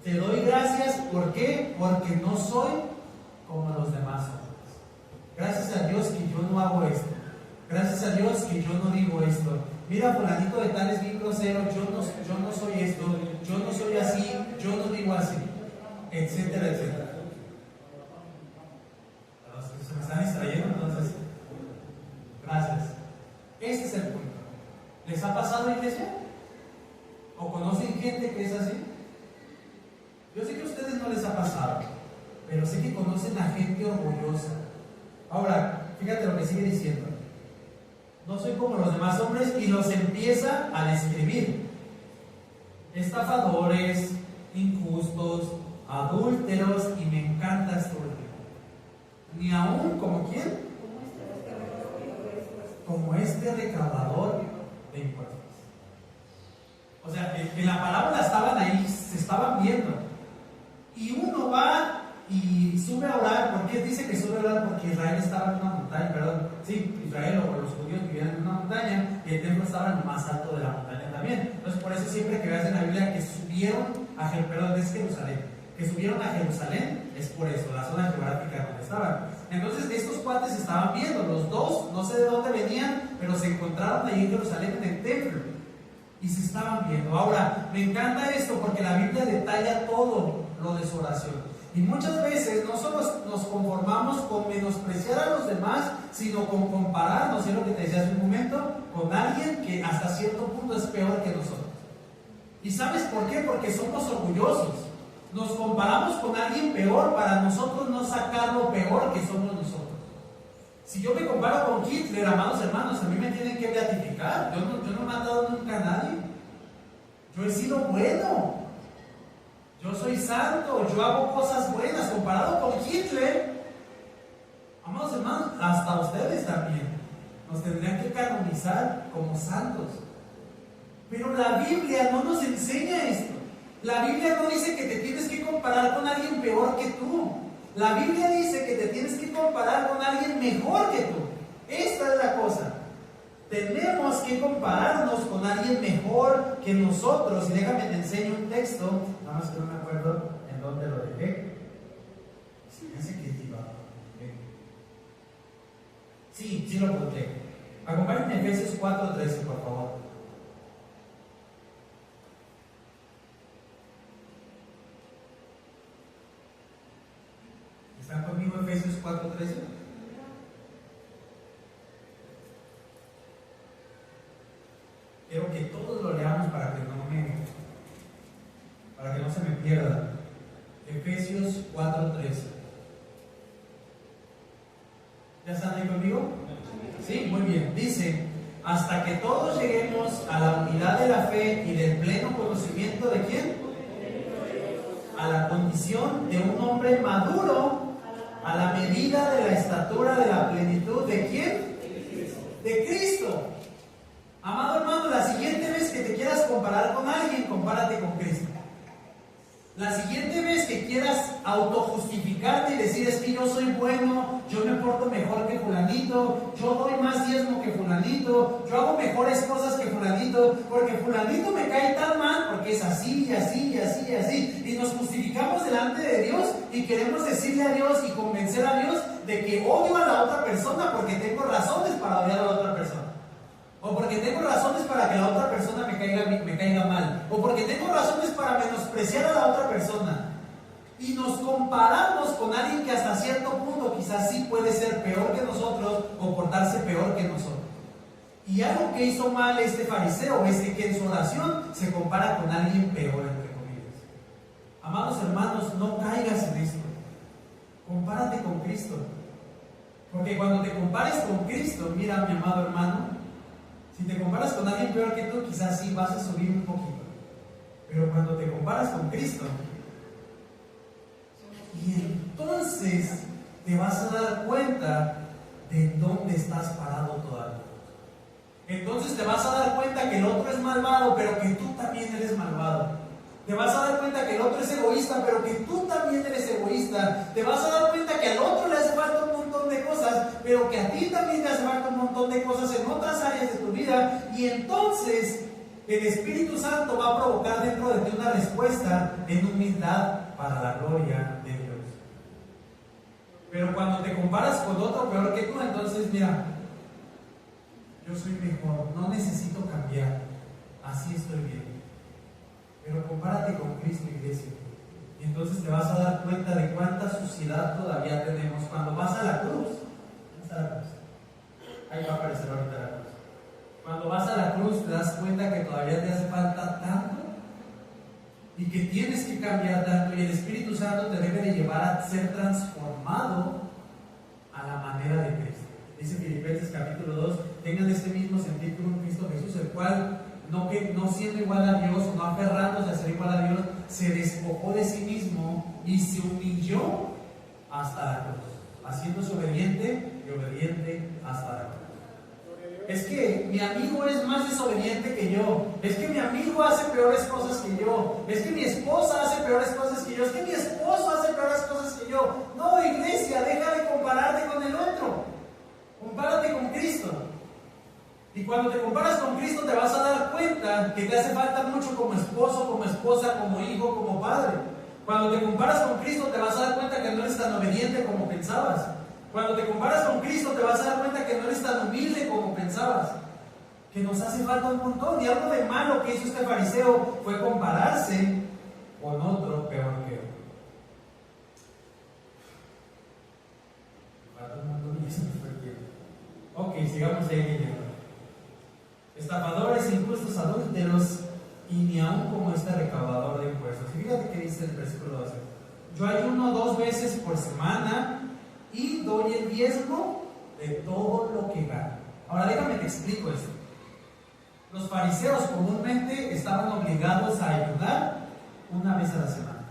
Te doy gracias, ¿por qué? Porque no soy como los demás hombres. Gracias a Dios que yo no hago esto. Gracias a Dios que yo no digo esto. Mira, fulanito de tal es bien grosero, yo no soy esto, yo no soy así, yo no digo así, etcétera, etcétera. Los que se me están distrayendo, entonces, gracias. Este es el punto. ¿Les ha pasado, iglesia? ¿O conocen gente que es así? Yo sé que a ustedes no les ha pasado, pero sé que conocen a gente orgullosa. Ahora, fíjate lo que sigue diciendo. No soy como los demás hombres, y los empieza a describir. Estafadores, injustos, adúlteros, y me encanta esto último. Ni aún como quién, como este recaudador de impuestos. O sea, en la parábola estaban ahí, se estaban viendo. Y uno va y sube a orar. ¿Por qué dice que sube a orar? Porque Israel estaba en una montaña, Israel o los judíos vivían en una montaña, y el templo estaba en lo más alto de la montaña también. Entonces, por eso siempre que veas en la Biblia que subieron a Jerusalén, que subieron a Jerusalén, es por eso, la zona geográfica donde estaban. Entonces, estos cuates estaban viendo, los dos, no sé de dónde venían, pero se encontraron ahí en Jerusalén en el templo, y se estaban viendo. Ahora, me encanta esto porque la Biblia detalla todo lo de su oración. Y muchas veces no solo nos conformamos con menospreciar a los demás, sino con compararnos, es lo que te decía hace un momento, con alguien que hasta cierto punto es peor que nosotros. ¿Y sabes por qué? Porque somos orgullosos. Nos comparamos con alguien peor para nosotros no sacar lo peor que somos nosotros. Si yo me comparo con Hitler, amados hermanos, a mí me tienen que beatificar. Yo no he matado nunca a nadie. Yo he sido bueno. Yo soy santo, yo hago cosas buenas. Comparado con Hitler, amados hermanos, hasta ustedes también nos tendrían que canonizar como santos. Pero la Biblia no nos enseña esto. La Biblia no dice que te tienes que comparar con alguien peor que tú. La Biblia dice que te tienes que comparar con alguien mejor que tú. Esta es la cosa. Tenemos que compararnos con alguien mejor que nosotros. Y déjame te enseño un texto. Nada más que no me acuerdo en dónde lo dejé. Fíjense que iba. Sí lo apunté. Acompáñenme en Efesios 4:13, por favor. ¿Están conmigo en Efesios 4:13? Quiero que todos lo leamos para que no se me pierda. Efesios 4:13. ¿Ya están ahí conmigo? Sí, muy bien. Dice: hasta que todos lleguemos a la unidad de la fe y del pleno conocimiento de ¿quién? A la condición de un hombre maduro, A la medida de la estatura de la plenitud, ¿de quién? De Cristo. Amado hermano, la siguiente vez que te quieras comparar con alguien, compárate con Cristo. La siguiente vez que quieras autojustificarte y decir, es que yo soy bueno, yo me porto mejor que fulanito, yo doy más diezmo que fulanito, yo hago mejores cosas que fulanito, porque fulanito me cae tan mal porque es así y así y así y así, y nos justificamos delante de Dios y queremos decirle a Dios y convencer a Dios de que odio a la otra persona porque tengo razones para odiar a la otra persona. O porque tengo razones para que la otra persona me caiga mal. O porque tengo razones para menospreciar a la otra persona. Y nos comparamos con alguien que hasta cierto punto quizás sí puede ser peor que nosotros o portarse peor que nosotros. Y algo que hizo mal este fariseo es que en su oración se compara con alguien peor, entre comillas. Amados hermanos, no caigas en esto. Compárate con Cristo. Porque cuando te compares con Cristo, mira, mi amado hermano, si te comparas con alguien peor que tú, quizás sí vas a subir un poquito. Pero cuando te comparas con Cristo, y entonces te vas a dar cuenta de dónde estás parado todavía. Entonces te vas a dar cuenta que el otro es malvado, pero que tú también eres malvado. Te vas a dar cuenta que el otro es egoísta, pero que tú también eres egoísta. Te vas a dar cuenta que al otro le hace falta un montón de cosas, pero que a ti también te hace falta un montón de cosas en otras áreas de tu vida. Y entonces el Espíritu Santo va a provocar dentro de ti una respuesta en humildad para la gloria de Dios. Pero cuando te comparas con otro peor que tú, entonces mira, yo soy mejor, no necesito cambiar, así estoy bien. Pero compárate con Cristo, iglesia. Y entonces te vas a dar cuenta de cuánta suciedad todavía tenemos. Cuando vas a la cruz, ¿dónde está la cruz? Ahí va a aparecer ahorita la cruz. Cuando vas a la cruz te das cuenta que todavía te hace falta tanto y que tienes que cambiar tanto, y el Espíritu Santo te debe de llevar a ser transformado a la manera de Cristo. Dice Filipenses capítulo 2, tengan este mismo sentir con Cristo Jesús, el cual no siendo igual a Dios, no aferrándose a ser igual a Dios, se despojó de sí mismo y se humilló hasta la cruz, haciéndose obediente y obediente hasta la cruz. Es que mi amigo es más desobediente que yo, es que mi amigo hace peores cosas que yo, es que mi esposa hace peores cosas que yo, es que mi esposo hace peores cosas que yo. No, iglesia, deja de compararte con el otro, compárate con Cristo. Y cuando te comparas con Cristo te vas a dar cuenta que te hace falta mucho como esposo, como esposa, como hijo, como padre. Cuando te comparas con Cristo te vas a dar cuenta que no eres tan obediente como pensabas. Cuando te comparas con Cristo te vas a dar cuenta que no eres tan humilde como pensabas. Que nos hace falta un montón. Y algo de malo que hizo este fariseo fue compararse con otro peor que él. Falta un montón y eso no fue bien. Ok, sigamos ahí leyendo. Estafadores, injustos, adúlteros, y ni aun como este recaudador de impuestos. Y fíjate que dice el versículo 12. Yo ayuno 2 veces por semana y doy el diezmo de todo lo que gano. Ahora déjame te explico esto. Los fariseos comúnmente estaban obligados a ayunar una vez a la semana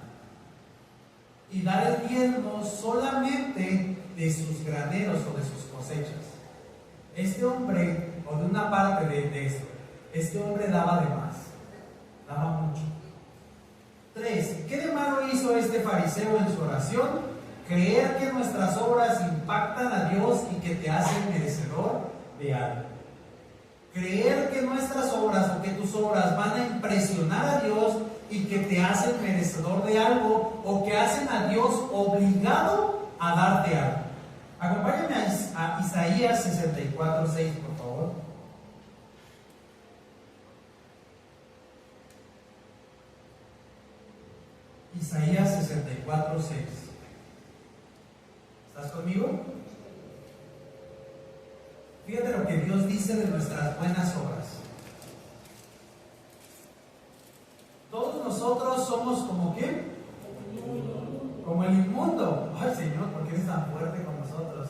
y dar el diezmo solamente de sus graneros o de sus cosechas. Este hombre, o de una parte de esto, este hombre daba de más, daba mucho. 3. ¿Qué de malo hizo este fariseo en su oración? Creer que nuestras obras impactan a Dios y que te hacen merecedor de algo. Creer que nuestras obras o que tus obras van a impresionar a Dios y que te hacen merecedor de algo, o que hacen a Dios obligado a darte algo. Acompáñame a Isaías 64:6, por favor. Isaías 64:6. ¿Estás conmigo? Fíjate lo que Dios dice de nuestras buenas obras. Todos nosotros somos como ¿qué? Como el inmundo. Ay, Señor, ¿por qué eres tan fuerte con nosotros?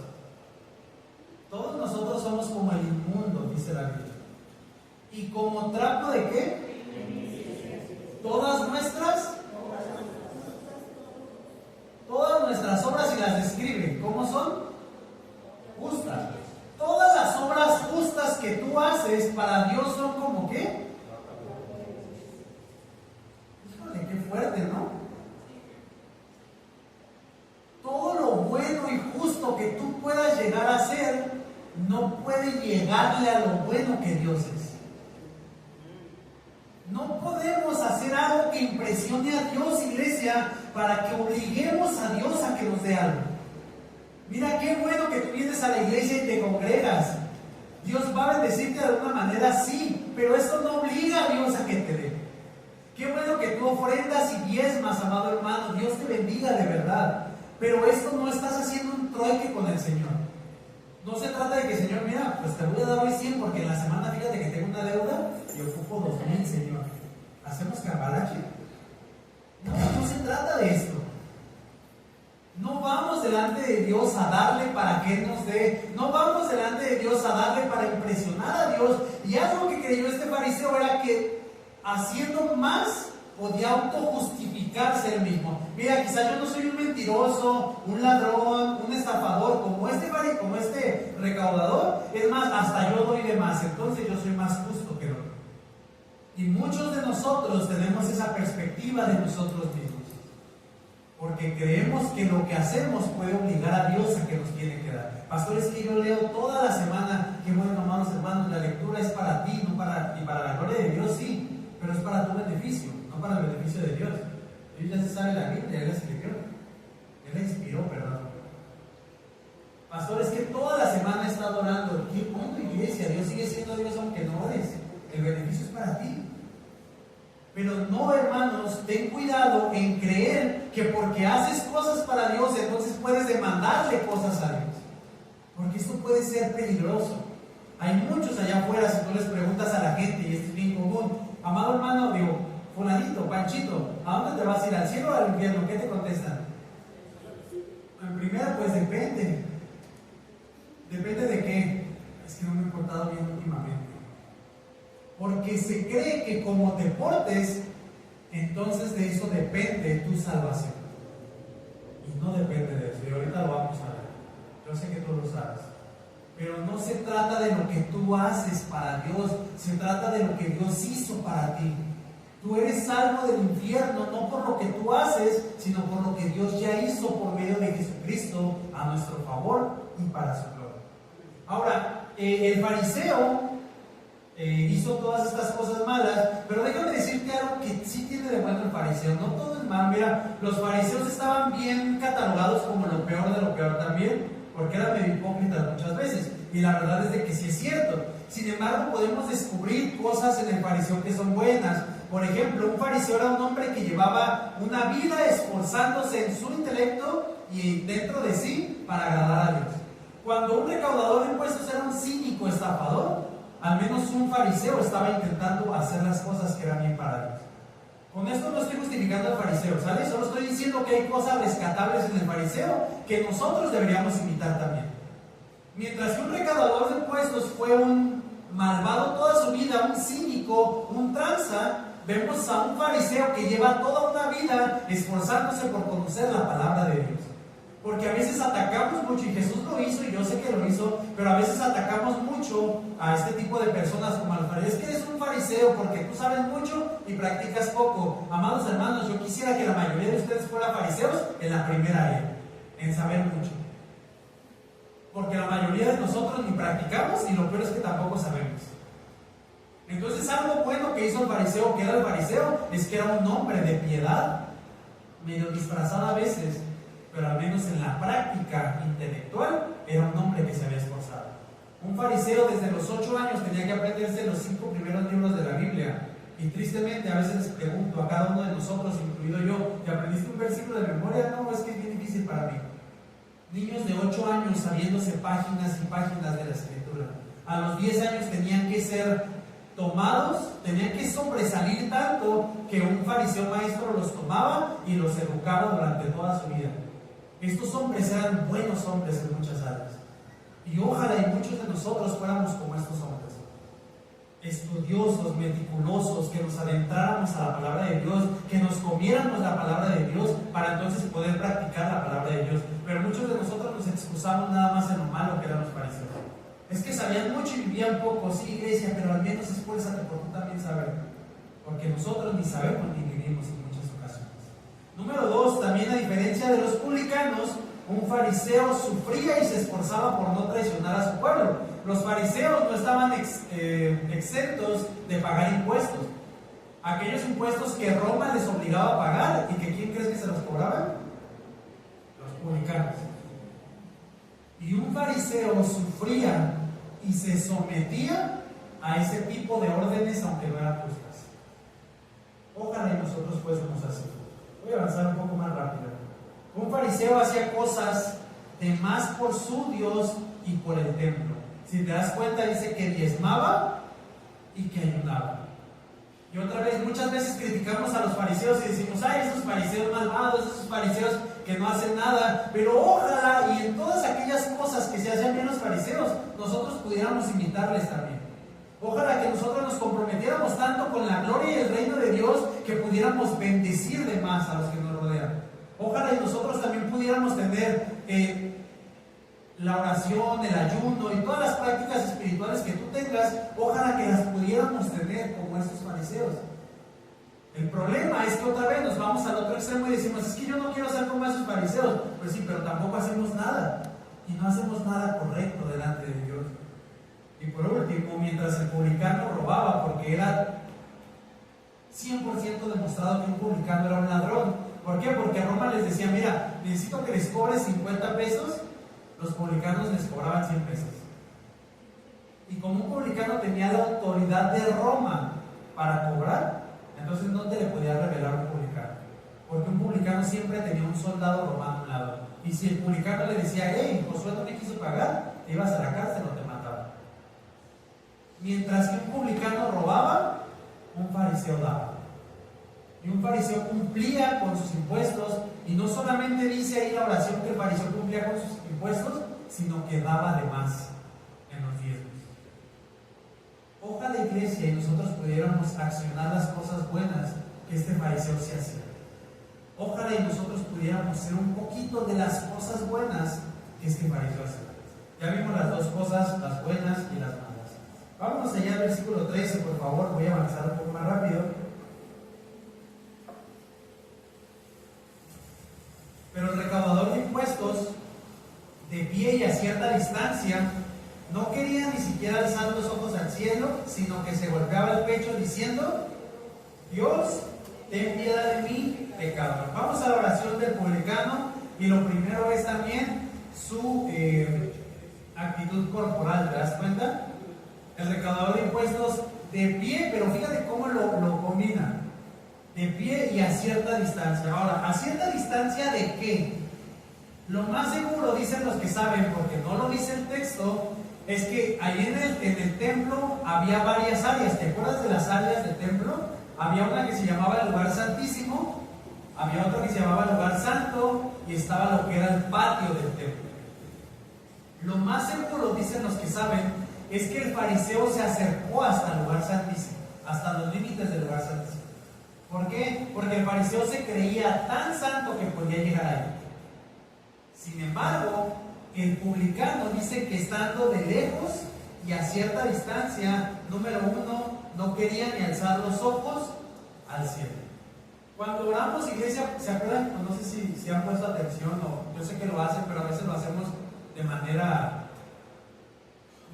Todos nosotros somos como el inmundo, dice la Biblia. ¿Y como trapo de qué? Todas nuestras obras, y las describe. haces para Dios son como ¿qué? Híjole, qué fuerte, ¿no? Todo lo bueno y justo que tú puedas llegar a hacer no puede llegarle a lo bueno que Dios es. No podemos hacer algo que impresione a Dios, iglesia, para que obliguemos a Dios a que nos dé algo. Mira, qué bueno que tú vienes a la iglesia y te congregas. Dios va a bendecirte de alguna manera, sí, pero esto no obliga a Dios a que te dé. Qué bueno que tú ofrendas y diezmas, amado hermano. Dios te bendiga de verdad. Pero esto no estás haciendo un trueque con el Señor. No se trata de que, Señor, mira, pues te voy a dar hoy 100 porque en la semana fíjate que tengo una deuda y ocupo 2,000, Señor. ¿Hacemos cambalache? No se trata de esto. No vamos delante de Dios a darle para que Él nos dé. No vamos delante de Dios a darle para impresionar a Dios. Y algo que creyó este fariseo era que haciendo más podía autojustificarse él mismo. Mira, quizás yo no soy un mentiroso, un ladrón, un estafador como este recaudador. Es más, hasta yo doy de más, entonces yo soy más justo que el otro. Y muchos de nosotros tenemos esa perspectiva de nosotros mismos, porque creemos que lo que hacemos puede obligar a Dios a que nos tiene que dar. Pastor, es que yo leo toda la semana. Qué bueno, amados hermanos, la lectura es para ti, no para ti, para la gloria de Dios, sí, pero es para tu beneficio, no para el beneficio de Dios. Dios ya se sabe la Biblia, Él la escribió, Él la inspiró, perdón. Pastor, es que toda la semana he estado orando. Qué bueno, iglesia, Dios sigue siendo Dios aunque no ores. El beneficio es para ti. Pero no, hermanos, ten cuidado en creer que porque haces cosas para Dios, entonces puedes demandarle cosas a Dios. Porque esto puede ser peligroso. Hay muchos allá afuera, si tú les preguntas a la gente, y esto es bien común, amado hermano, digo, fulanito, Panchito, ¿a dónde te vas a ir? ¿Al cielo o al infierno? ¿Qué te contestan? En primera, pues depende. ¿Depende de qué? Es que no me he portado bien últimamente. Porque se cree que como te portes, entonces de eso depende tu salvación. Y no depende de eso. Y ahorita lo vamos a ver. Yo sé que tú lo sabes. Pero no se trata de lo que tú haces para Dios. Se trata de lo que Dios hizo para ti. Tú eres salvo del infierno no por lo que tú haces, sino por lo que Dios ya hizo por medio de Jesucristo a nuestro favor y para su gloria. Ahora, el fariseo hizo todas estas cosas malas, pero déjame decirte algo que sí tiene de bueno el fariseo. No todo es malo. Mira, los fariseos estaban bien catalogados como lo peor de lo peor también, porque eran medio hipócritas muchas veces, y la verdad es de que sí es cierto. Sin embargo, podemos descubrir cosas en el fariseo que son buenas. Por ejemplo, un fariseo era un hombre que llevaba una vida esforzándose en su intelecto y dentro de sí para agradar a Dios. Cuando un recaudador de impuestos era un cínico estafador, al menos un fariseo estaba intentando hacer las cosas que eran bien para Dios. Con esto no estoy justificando al fariseo, ¿sale? Solo estoy diciendo que hay cosas rescatables en el fariseo que nosotros deberíamos imitar también. Mientras que un recaudador de impuestos fue un malvado toda su vida, un cínico, un tranza, vemos a un fariseo que lleva toda una vida esforzándose por conocer la palabra de Dios. Porque a veces atacamos mucho, y Jesús lo hizo, y yo sé que lo hizo, pero a veces atacamos mucho a este tipo de personas como al fariseo. Es que eres un fariseo porque tú sabes mucho y practicas poco. Amados hermanos, yo quisiera que la mayoría de ustedes fueran fariseos en la primera área, en saber mucho. Porque la mayoría de nosotros ni practicamos, y lo peor es que tampoco sabemos. Entonces, algo bueno que hizo el fariseo, que era el fariseo, es que era un hombre de piedad, medio disfrazado a veces, pero al menos en la práctica intelectual era un hombre que se había esforzado. Un fariseo desde los 8 años tenía que aprenderse los 5 primeros libros de la Biblia. Y tristemente a veces les pregunto a cada uno de nosotros, incluido yo, ¿te aprendiste un versículo de memoria? No, es que es bien difícil para mí. Niños de 8 años sabiéndose páginas y páginas de la Escritura. A los 10 años tenían que ser tomados, tenían que sobresalir tanto que un fariseo maestro los tomaba y los educaba durante toda su vida. Estos hombres eran buenos hombres en muchas áreas. Y ojalá y muchos de nosotros fuéramos como estos hombres. Estudiosos, meticulosos, que nos adentráramos a la palabra de Dios, que nos comiéramos la palabra de Dios para entonces poder practicar la palabra de Dios. Pero muchos de nosotros nos excusamos nada más en lo malo que eran los fariseos. Es que sabían mucho y vivían poco, sí, iglesia, pero al menos esfuérzate por tú también saber, porque nosotros ni sabemos ni vivimos en muchas ocasiones. Número 2, también a diferencia de los publicanos, un fariseo sufría y se esforzaba por no traicionar a su pueblo. Los fariseos no estaban exentos de pagar impuestos. Aquellos impuestos que Roma les obligaba a pagar, y que ¿quién crees que se los cobraban? Los publicanos. Y un fariseo sufría y se sometía a ese tipo de órdenes, aunque no eran justas. Ojalá y nosotros fuésemos así. Voy a avanzar un poco más rápido. Un fariseo hacía cosas de más por su Dios y por el templo. Si te das cuenta, dice que diezmaba y que ayunaba. Y otra vez, muchas veces criticamos a los fariseos y decimos, ay, esos fariseos malvados, esos fariseos que no hacen nada. Pero ojalá y en todas aquellas cosas que se hacían bien los fariseos, nosotros pudiéramos imitarles también. Ojalá que nosotros nos comprometiéramos tanto con la gloria y el reino de Dios que pudiéramos bendecir de más a los que nos rodean. Ojalá y nosotros también pudiéramos tener la oración, el ayuno y todas las prácticas espirituales que tú tengas, ojalá que las pudiéramos tener como estos fariseos. El problema es que otra vez nos vamos al otro extremo y decimos, es que yo no quiero ser como esos fariseos. Pues sí, pero tampoco hacemos nada. Y no hacemos nada correcto delante de Dios. Y por último, mientras el publicano robaba, porque era 100% demostrado que un publicano era un ladrón. ¿Por qué? Porque a Roma les decía, mira, necesito que les cobres 50 pesos, los publicanos les cobraban 100 pesos. Y como un publicano tenía la autoridad de Roma para cobrar, entonces no te le podía revelar a un publicano. Porque un publicano siempre tenía un soldado romano a un lado. Y si el publicano le decía, hey, Josué no me quiso pagar, te ibas a la cárcel o te mataban. Mientras que un publicano robaba, un fariseo daba. Y un fariseo cumplía con sus impuestos, y no solamente dice ahí la oración que el fariseo cumplía con sus impuestos, sino que daba de más en los diezmos. Ojalá, iglesia, y nosotros pudiéramos accionar las cosas buenas que este fariseo se hacía. Ojalá y nosotros pudiéramos hacer un poquito de las cosas buenas que este fariseo hacía. Ya vimos las dos cosas, las buenas y las malas. Vámonos allá al versículo 13, por favor, voy a avanzar un poco más rápido. Pero el recaudador de impuestos, de pie y a cierta distancia, no quería ni siquiera alzar los ojos al cielo, sino que se golpeaba el pecho diciendo, Dios, ten piedad de mí, pecador. Vamos a la oración del publicano, y lo primero es también su actitud corporal. ¿Te das cuenta? El recaudador de impuestos de pie, pero fíjate cómo lo combina. De pie y a cierta distancia. Ahora, ¿a cierta distancia de qué? Lo más seguro, dicen los que saben, porque no lo dice el texto, es que ahí en el templo había varias áreas. ¿Te acuerdas de las áreas del templo? Había una que se llamaba el lugar santísimo, había otra que se llamaba el lugar santo, y estaba lo que era el patio del templo. Lo más seguro, dicen los que saben, es que el fariseo se acercó hasta el lugar santísimo, hasta los límites del lugar santísimo. ¿Por qué? Porque el fariseo se creía tan santo que podía llegar ahí. Sin embargo, el publicano dice que estando de lejos y a cierta distancia, número uno, no quería ni alzar los ojos al cielo. Cuando oramos, iglesia, ¿se acuerdan? No sé si han puesto atención, o yo sé que lo hacen, pero a veces lo hacemos de manera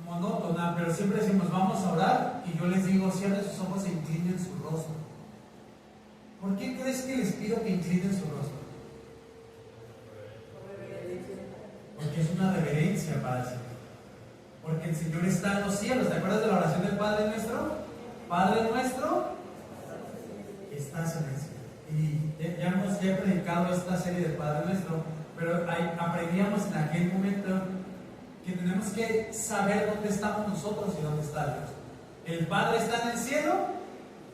monótona, pero siempre decimos, vamos a orar, y yo les digo, cierren sus ojos e inclinen su rostro. ¿Por qué crees que les pido que inclinen su rostro? Porque es una reverencia para el Señor. Porque el Señor está en los cielos. ¿Te acuerdas de la oración del Padre Nuestro? Padre Nuestro, estás en el cielo. Y ya he predicado esta serie del Padre Nuestro, pero aprendíamos en aquel momento que tenemos que saber dónde estamos nosotros y dónde está Dios. El Padre está en el cielo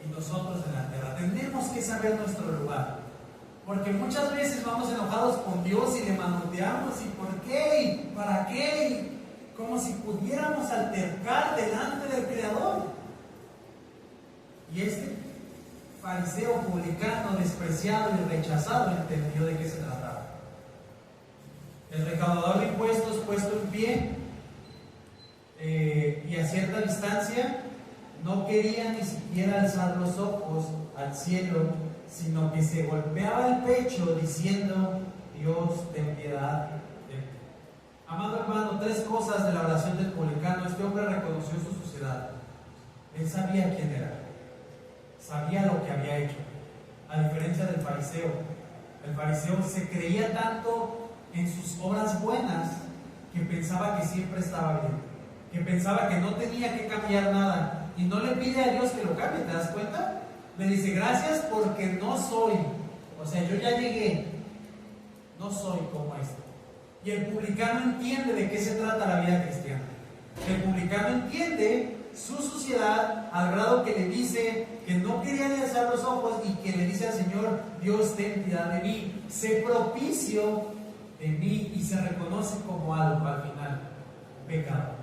y nosotros en la tierra. Tenemos que saber nuestro lugar, porque muchas veces vamos enojados con Dios y le manoteamos, y ¿por qué? ¿Y para qué? Como si pudiéramos altercar delante del Creador. Y este fariseo publicano, despreciado y rechazado, entendió de qué se trataba. El recaudador de impuestos, puesto en pie y a cierta distancia no quería ni siquiera alzar los ojos al cielo, sino que se golpeaba el pecho diciendo: Dios, ten piedad de mí. Amado hermano, 3 cosas de la oración del publicano. Este hombre reconoció su suciedad. Él sabía quién era, sabía lo que había hecho, a diferencia del fariseo. El fariseo se creía tanto en sus obras buenas que pensaba que siempre estaba bien, que pensaba que no tenía que cambiar nada, y no le pide a Dios que lo cambie. ¿Te das cuenta? Le dice: gracias porque no soy, o sea, yo ya llegué, no soy como esto. Y el publicano entiende de qué se trata la vida cristiana. El publicano entiende su suciedad al grado que le dice que no quería ni alzar los ojos, y que le dice al Señor: Dios, ten piedad de mí, sé propicio de mí, y se reconoce como algo al final: pecado.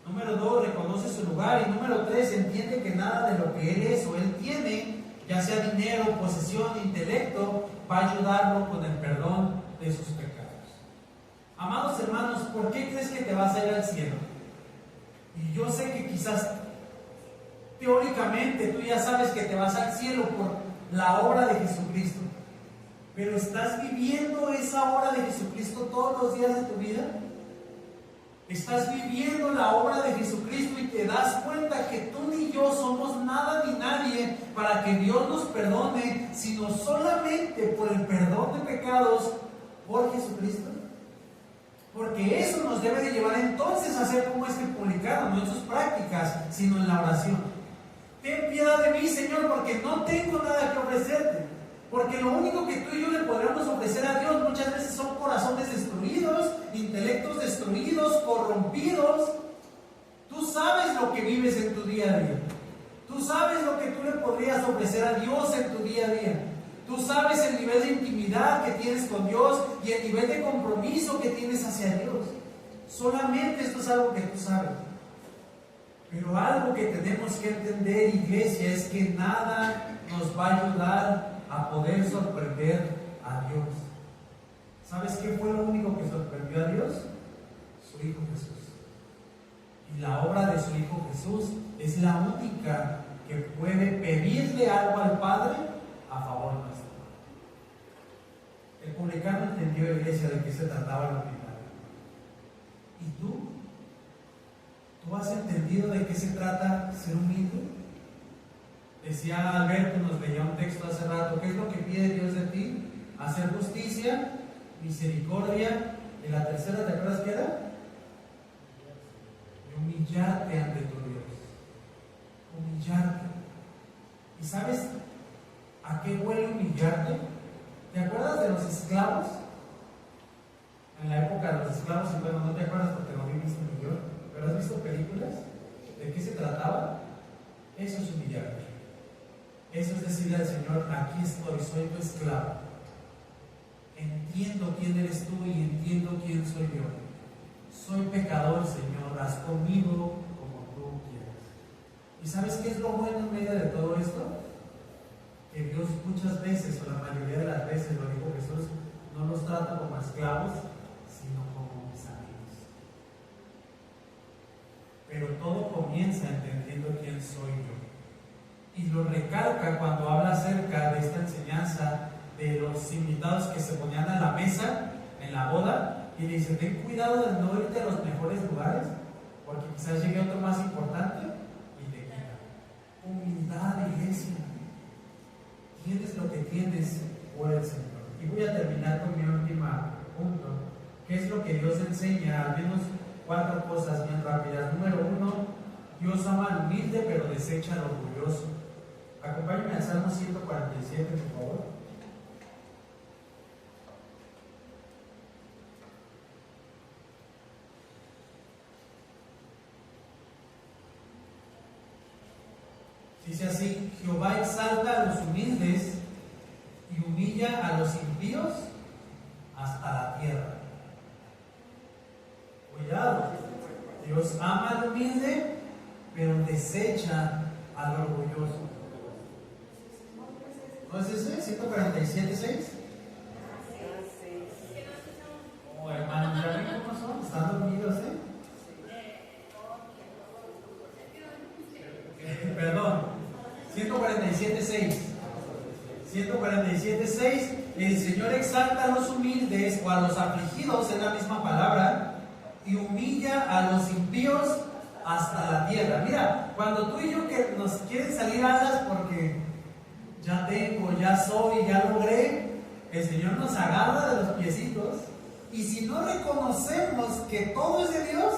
Número 2, reconoce su lugar. Y número 3, entiende que nada de lo que él es o él tiene, ya sea dinero, posesión, intelecto, va a ayudarlo con el perdón de sus pecados. Amados hermanos, ¿por qué crees que te vas a ir al cielo? Y yo sé que quizás teóricamente tú ya sabes que te vas al cielo por la obra de Jesucristo, pero ¿estás viviendo esa obra de Jesucristo todos los días de tu vida? ¿Estás viviendo la obra de Jesucristo y te das cuenta que tú ni yo somos nada ni nadie para que Dios nos perdone, sino solamente por el perdón de pecados por Jesucristo? Porque eso nos debe de llevar entonces a ser como este publicano, no en sus prácticas, sino en la oración. Ten piedad de mí, Señor, porque no tengo nada que ofrecerte. Porque lo único que tú y yo le podremos ofrecer a Dios muchas veces son corazones destruidos, intelectos destruidos, corrompidos. Tú sabes lo que vives en tu día a día. Tú sabes lo que tú le podrías ofrecer a Dios en tu día a día. Tú sabes el nivel de intimidad que tienes con Dios y el nivel de compromiso que tienes hacia Dios. Solamente esto es algo que tú sabes. Pero algo que tenemos que entender, iglesia, es que nada nos va a ayudar a poder sorprender a Dios. ¿Sabes qué fue lo único que sorprendió a Dios? Su Hijo Jesús. Y la obra de su Hijo Jesús es la única que puede pedirle algo al Padre a favor nuestro. El publicano entendió, iglesia, de qué se trataba al final. ¿Y tú? ¿Tú has entendido de qué se trata ser humilde? Decía Alberto, nos leía un texto hace rato: ¿qué es lo que pide Dios de ti? Hacer justicia, misericordia, y la tercera, ¿te acuerdas qué era? Y humillarte ante tu Dios. Humillarte. ¿Y sabes a qué huele humillarte? ¿Te acuerdas de los esclavos? En la época de los esclavos, y bueno, no te acuerdas porque no viviste en New York, pero has visto películas. ¿De qué se trataba? Eso es humillarte. Eso es decirle al Señor: aquí estoy, soy tu esclavo. Entiendo quién eres tú y entiendo quién soy yo. Soy pecador, Señor, haz conmigo como tú quieras. ¿Y sabes qué es lo bueno en medio de todo esto? Que Dios muchas veces, o la mayoría de las veces, lo dijo Jesús, no nos trata como esclavos, sino como mis amigos. Pero todo comienza entendiendo quién soy yo. Y lo recalca cuando habla acerca de esta enseñanza de los invitados que se ponían a la mesa en la boda, y le dice: ten cuidado de no irte a los mejores lugares, porque quizás llegue otro más importante y te quita. Humildad, iglesia. Tienes lo que tienes por el Señor. Y voy a terminar con mi último punto, que es lo que Dios enseña, al menos 4 cosas bien rápidas. Número 1, Dios ama al humilde pero desecha al orgulloso. Acompáñenme al Salmo 147, por favor. Dice así: Jehová exalta a los humildes y humilla a los impíos hasta la tierra. Cuidado, Dios ama al humilde, pero desecha al orgulloso. ¿No es ese? 147.6. Oh, hermanos, ¿ya ven cómo son? Están dormidos, 147:6, el Señor exalta a los humildes o a los afligidos, es la misma palabra, y humilla a los impíos hasta la tierra. Mira, cuando tú y yo que nos quieren salir alas porque ya tengo, ya soy, ya logré, el Señor nos agarra de los piecitos, y si no reconocemos que todo es de Dios,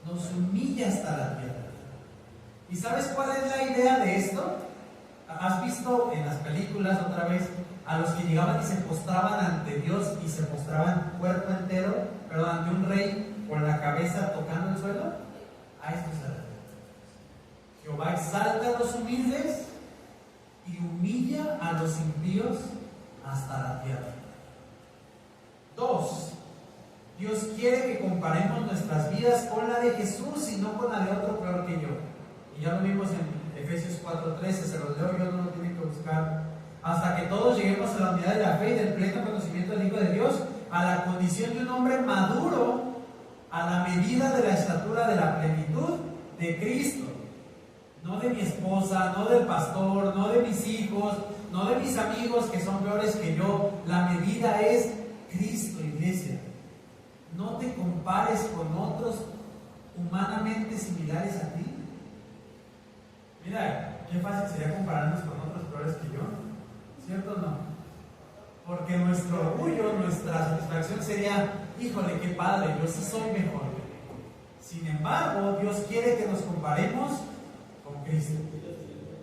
nos humilla hasta la tierra. ¿Y sabes cuál es la idea de esto? ¿Has visto en las películas otra vez a los que llegaban y se postraban ante Dios y se postraban cuerpo entero, perdón, ante un rey con la cabeza tocando el suelo? A esto se refiere. Jehová exalta a los humildes y humilla a los impíos hasta la tierra. 2. Dios quiere que comparemos nuestras vidas con la de Jesús y no con la de otro peor que yo. Y ya lo vimos en Efesios 4:13, se los leo, yo no lo tienen que buscar. Hasta que todos lleguemos a la unidad de la fe y del pleno conocimiento del Hijo de Dios, a la condición de un hombre maduro, a la medida de la estatura de la plenitud de Cristo. No de mi esposa, no del pastor, no de mis hijos, no de mis amigos que son peores que yo. La medida es Cristo, iglesia. No te compares con otros humanamente similares a ti. Mira, qué fácil sería compararnos con otros peores que yo, ¿cierto o no? Porque nuestro orgullo, nuestra satisfacción sería, híjole, qué padre, yo sí soy mejor. Sin embargo, Dios quiere que nos comparemos con Cristo.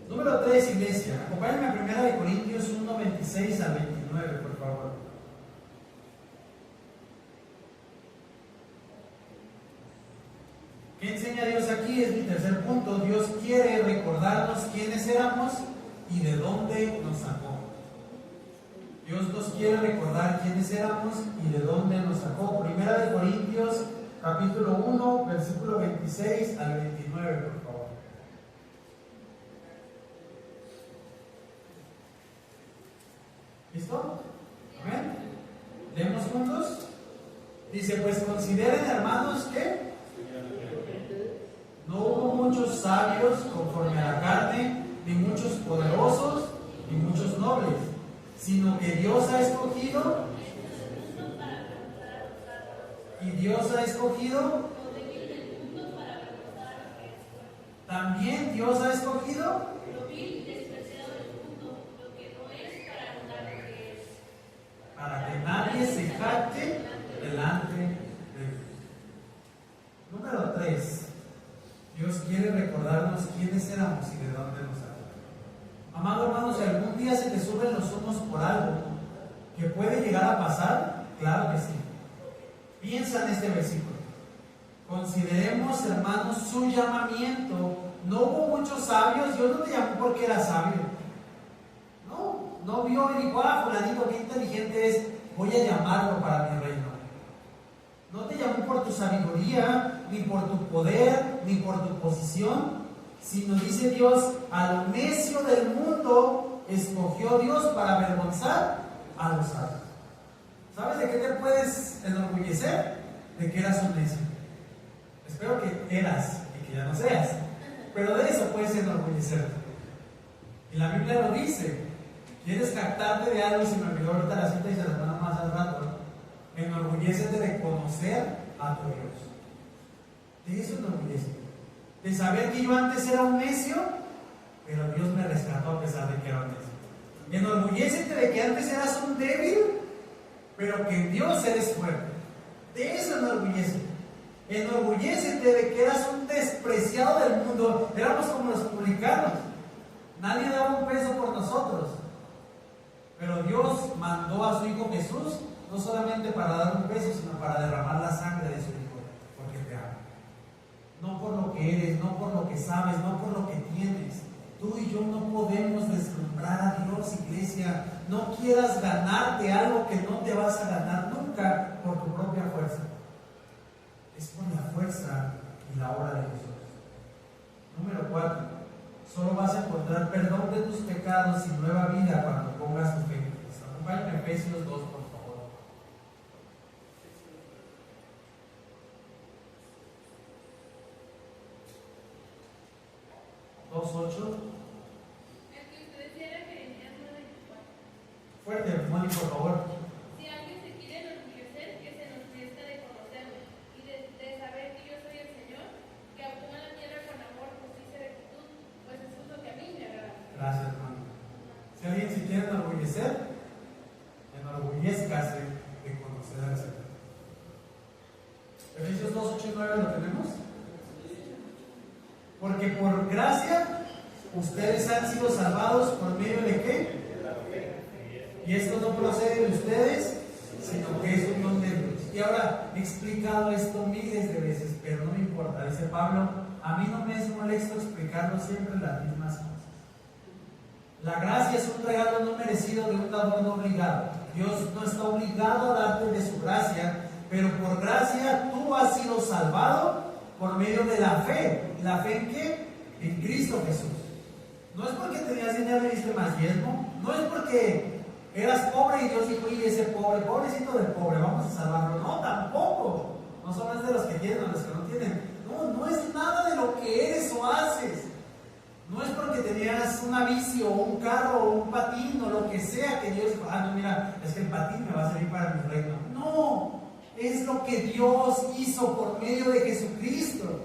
Número 3, iglesia. Acompáñenme a 1 Corintios 1, 26 al 29, por favor. ¿Qué enseña Dios aquí? Es mi tercer punto. Dios quiere recordarnos quiénes éramos y de dónde nos sacó. Dios nos quiere recordar quiénes éramos y de dónde nos sacó. 1 Corintios capítulo 1, versículo 26 al 29, por favor. ¿Listo? ¿Amén? ¿Leemos juntos? Dice, pues consideren, hermanos, que no hubo muchos sabios conforme a la carne, ni muchos poderosos, ni muchos nobles, sino que Dios ha escogido, y Dios ha escogido, también Dios ha escogido, para que nadie se jacte delante de Dios. Número 3. Dios quiere recordarnos quiénes éramos y de dónde nos sacó. Amado hermano, si algún día se te suben los humos por algo que puede llegar a pasar, claro que sí. Piensa en este versículo. Consideremos, hermanos, su llamamiento. No hubo muchos sabios. Dios no te llamó porque era sabio. No vio y dijo, fulanito, qué inteligente es, voy a llamarlo para mi reino. No te llamó por tu sabiduría, ni por tu poder, ni por tu posición, sino, dice Dios, a lo necio del mundo escogió Dios para avergonzar a los sabios. ¿Sabes de qué te puedes enorgullecer? De que eras un necio. Espero que eras y que ya no seas, pero de eso puedes enorgullecerte. Y la Biblia lo dice. ¿Quieres jactarte de algo? Si me olvidó ahorita la cita y se las mando más al rato, ¿no? Enorgullécete de conocer a tu Dios. De eso enorgullécete. De saber que yo antes era un necio, pero Dios me rescató a pesar de que era un necio. Enorgullécete de que antes eras un débil, pero que en Dios eres fuerte. De eso enorgullécete. Enorgullécete de que eras un despreciado del mundo. Éramos como los publicanos. Nadie daba un peso por nosotros. Pero Dios mandó a su Hijo Jesús no solamente para dar un peso, sino para derramar la sangre de su Hijo, porque te ama. No por lo que eres, no por lo que sabes, no por lo que tienes. Tú y yo no podemos deslumbrar a Dios, iglesia. No quieras ganarte algo que no te vas a ganar nunca por tu propia fuerza. Es por la fuerza y la obra de Jesús. Número 4. Solo vas a encontrar perdón de tus pecados y nueva vida cuando pongas tu fe en Cristo. Acompáñame a Efesios 2, por favor. El que ustedes eran que venían Fuerte, Moni, por favor. Si alguien se quiere enorgullecer, que se enorgullezca de conocerme y de saber que yo soy el Señor, que actúa en la tierra con amor, justicia y rectitud, pues eso es lo que a mí me agrada. Gracias, hermano. Si alguien se quiere enorgullecer, enorgullezcase de conocer al Señor. Efesios 2, 8 y 9 lo tenemos. Porque por gracia ustedes han sido salvados por medio de ¿qué? Y esto no procede de ustedes, sino que es un don de Dios. Y ahora he explicado esto miles de veces, pero no me importa. Dice Pablo, a mí no me es molesto explicarlo siempre las mismas cosas. La gracia es un regalo no merecido de un dador no obligado. Dios no está obligado a darte de su gracia, pero por gracia tú has sido salvado por medio de la fe. ¿La fe en qué? En Cristo Jesús. No es porque tenías dinero y diste más diezmo, no es porque eras pobre y Dios dijo, y ese pobre, pobrecito del pobre, vamos a salvarlo. No, tampoco. No son de los que tienen o los que no tienen. No, no es nada de lo que eres o haces. No es porque tenías una bici o un carro o un patín o lo que sea que Dios dijo, no, mira, es que el patín me va a servir para mi reino. No, es lo que Dios hizo por medio de Jesucristo.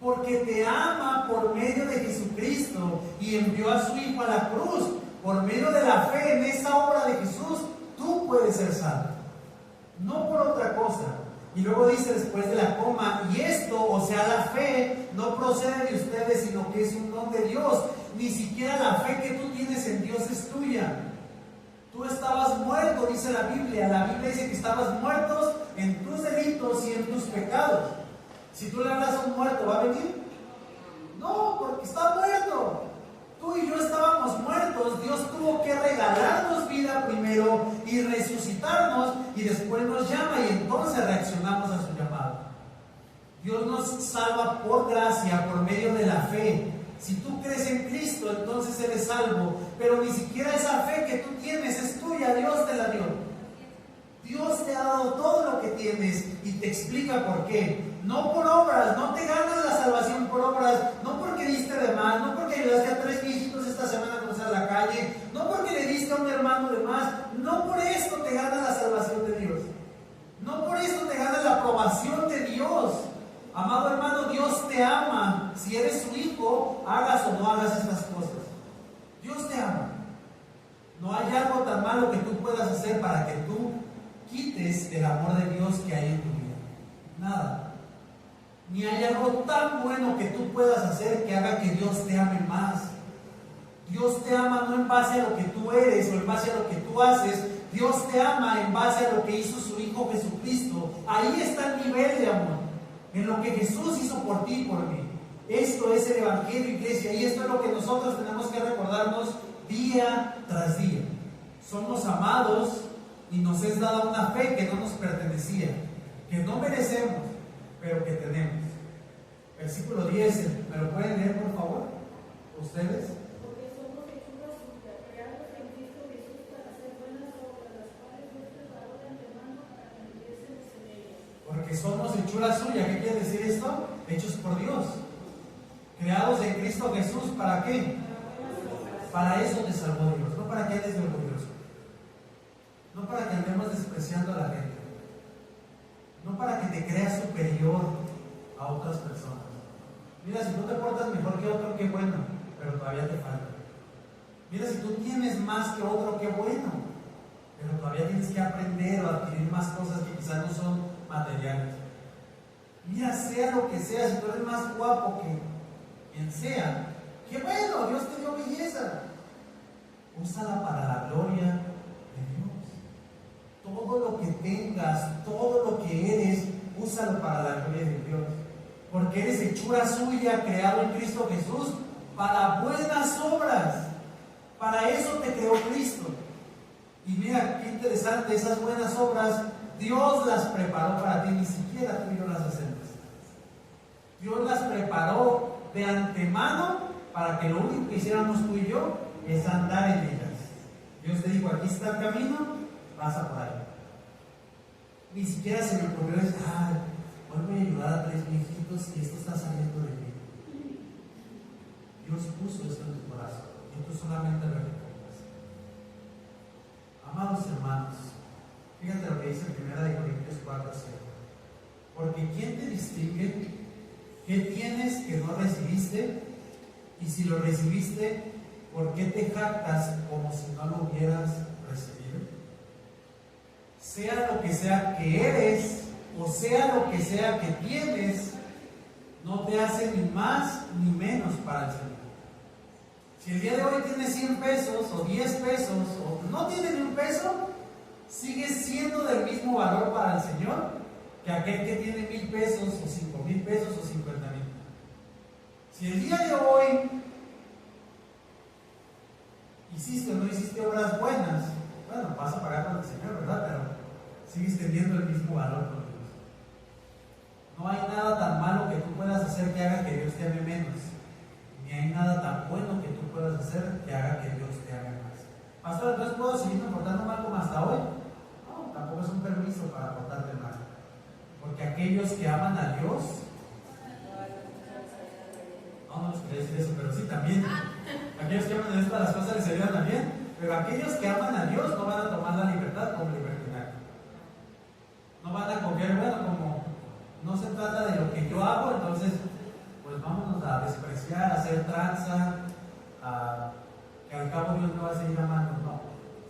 Porque te ama por medio de Jesucristo y envió a su Hijo a la cruz. Por medio de la fe en esa obra de Jesús, tú puedes ser salvo. No por otra cosa. Y luego dice después de la coma, y esto, o sea, la fe, no procede de ustedes, sino que es un don de Dios. Ni siquiera la fe que tú tienes en Dios es tuya. Tú estabas muerto, dice la Biblia. La Biblia dice que estabas muertos en tus delitos y en tus pecados. Si tú le hablas a un muerto, ¿va a venir? No, porque está muerto. Tú y yo estábamos muertos. Dios tuvo que regalarnos vida primero y resucitarnos, y después nos llama y entonces reaccionamos a su llamado. Dios nos salva por gracia, por medio de la fe. Si tú crees en Cristo, entonces eres salvo. Pero ni siquiera esa fe que tú tienes es tuya, Dios te la dio. Dios te ha dado todo lo que tienes y te explica por qué. No por obras, no te ganas la salvación por obras, no porque diste de más, no porque ayudaste a 3 viejitos esta semana a cruzar la calle, no porque le diste a un hermano de más, no por esto te ganas la salvación de Dios. No por esto te ganas la aprobación de Dios. Amado hermano, Dios te ama. Si eres su hijo, hagas o no hagas estas cosas. Dios te ama. No hay algo tan malo que tú puedas hacer para que tú quites el amor de Dios que hay en tu vida. Nada. Ni hay algo tan bueno que tú puedas hacer que haga que Dios te ame más. Dios te ama no en base a lo que tú eres o en base a lo que tú haces. Dios te ama en base a lo que hizo su Hijo Jesucristo. Ahí está el nivel de amor. En lo que Jesús hizo por ti y por mí. Esto es el Evangelio, iglesia. Y esto es lo que nosotros tenemos que recordarnos día tras día. Somos amados y nos es dada una fe que no nos pertenecía, que no merecemos, pero que tenemos. Versículo 10, ¿me lo pueden leer por favor? ¿Ustedes? Porque somos hechura suya, creados en Cristo Jesús para hacer buenas obras, las cuales Dios preparó de antemano para que anduviésemos en ellas. Porque somos hechura suya. ¿Qué quiere decir esto? Hechos por Dios. Creados en Cristo Jesús, ¿para qué? Para eso te salvó Dios, no para que andes de orgulloso. No para que andemos despreciando a la gente. No para que te creas superior a otras personas. Mira, si tú te portas mejor que otro, qué bueno, pero todavía te falta. Mira, si tú tienes más que otro, qué bueno, pero todavía tienes que aprender o adquirir más cosas que quizás no son materiales. Mira, sea lo que sea, si tú eres más guapo que quien sea, qué bueno, Dios te dio belleza. Úsala para la gloria de Dios. Todo lo que tengas, todo lo que eres, úsalo para la gloria de Dios. Porque eres hechura suya, creado en Cristo Jesús, para buenas obras. Para eso te creó Cristo. Y mira, qué interesante, esas buenas obras, Dios las preparó para ti, ni siquiera tú y yo las hacemos. Dios las preparó de antemano para que lo único que hiciéramos tú y yo es andar en ellas. Dios te dijo, aquí está el camino, pasa por ahí. Ni siquiera se me ocurrió decir, hoy voy a ayudar a 3 viejitos y esto está saliendo de mí. Dios puso esto en tu corazón y tú solamente lo ejecutas. Amados hermanos, fíjate lo que dice en 1 Corintios 4:7. Porque ¿quién te distingue? ¿Qué tienes que no recibiste? Y si lo recibiste, ¿por qué te jactas como si no lo hubieras recibido? Sea lo que sea que eres, o sea lo que sea que tienes, no te hace ni más ni menos para el Señor. Si el día de hoy tienes 100 pesos, o 10 pesos, o no tienes ni un peso, sigues siendo del mismo valor para el Señor que aquel que tiene 1,000 pesos, o 5,000 pesos, o 50,000. Si el día de hoy hiciste o no hiciste obras buenas, bueno, vas a pagar con el Señor, ¿verdad? Pero sigues teniendo el mismo valor con Dios. No hay nada tan malo que tú puedas hacer que haga que Dios te ame menos, ni hay nada tan bueno que tú puedas hacer que haga que Dios te ame más. Pastor, ¿entonces puedo seguirme portando mal como hasta hoy? No, tampoco es un permiso para portarte mal. Porque aquellos que aman a Dios, no les quería decir eso, pero sí también. Aquellos que aman a Dios, para las cosas les ayudan también. Pero aquellos que aman a Dios no van a tomar la libertad como libertinaje. No van a coger, bueno, como no se trata de lo que yo hago, entonces pues vámonos a despreciar, a hacer tranza, que al cabo Dios no va a seguir amando. No,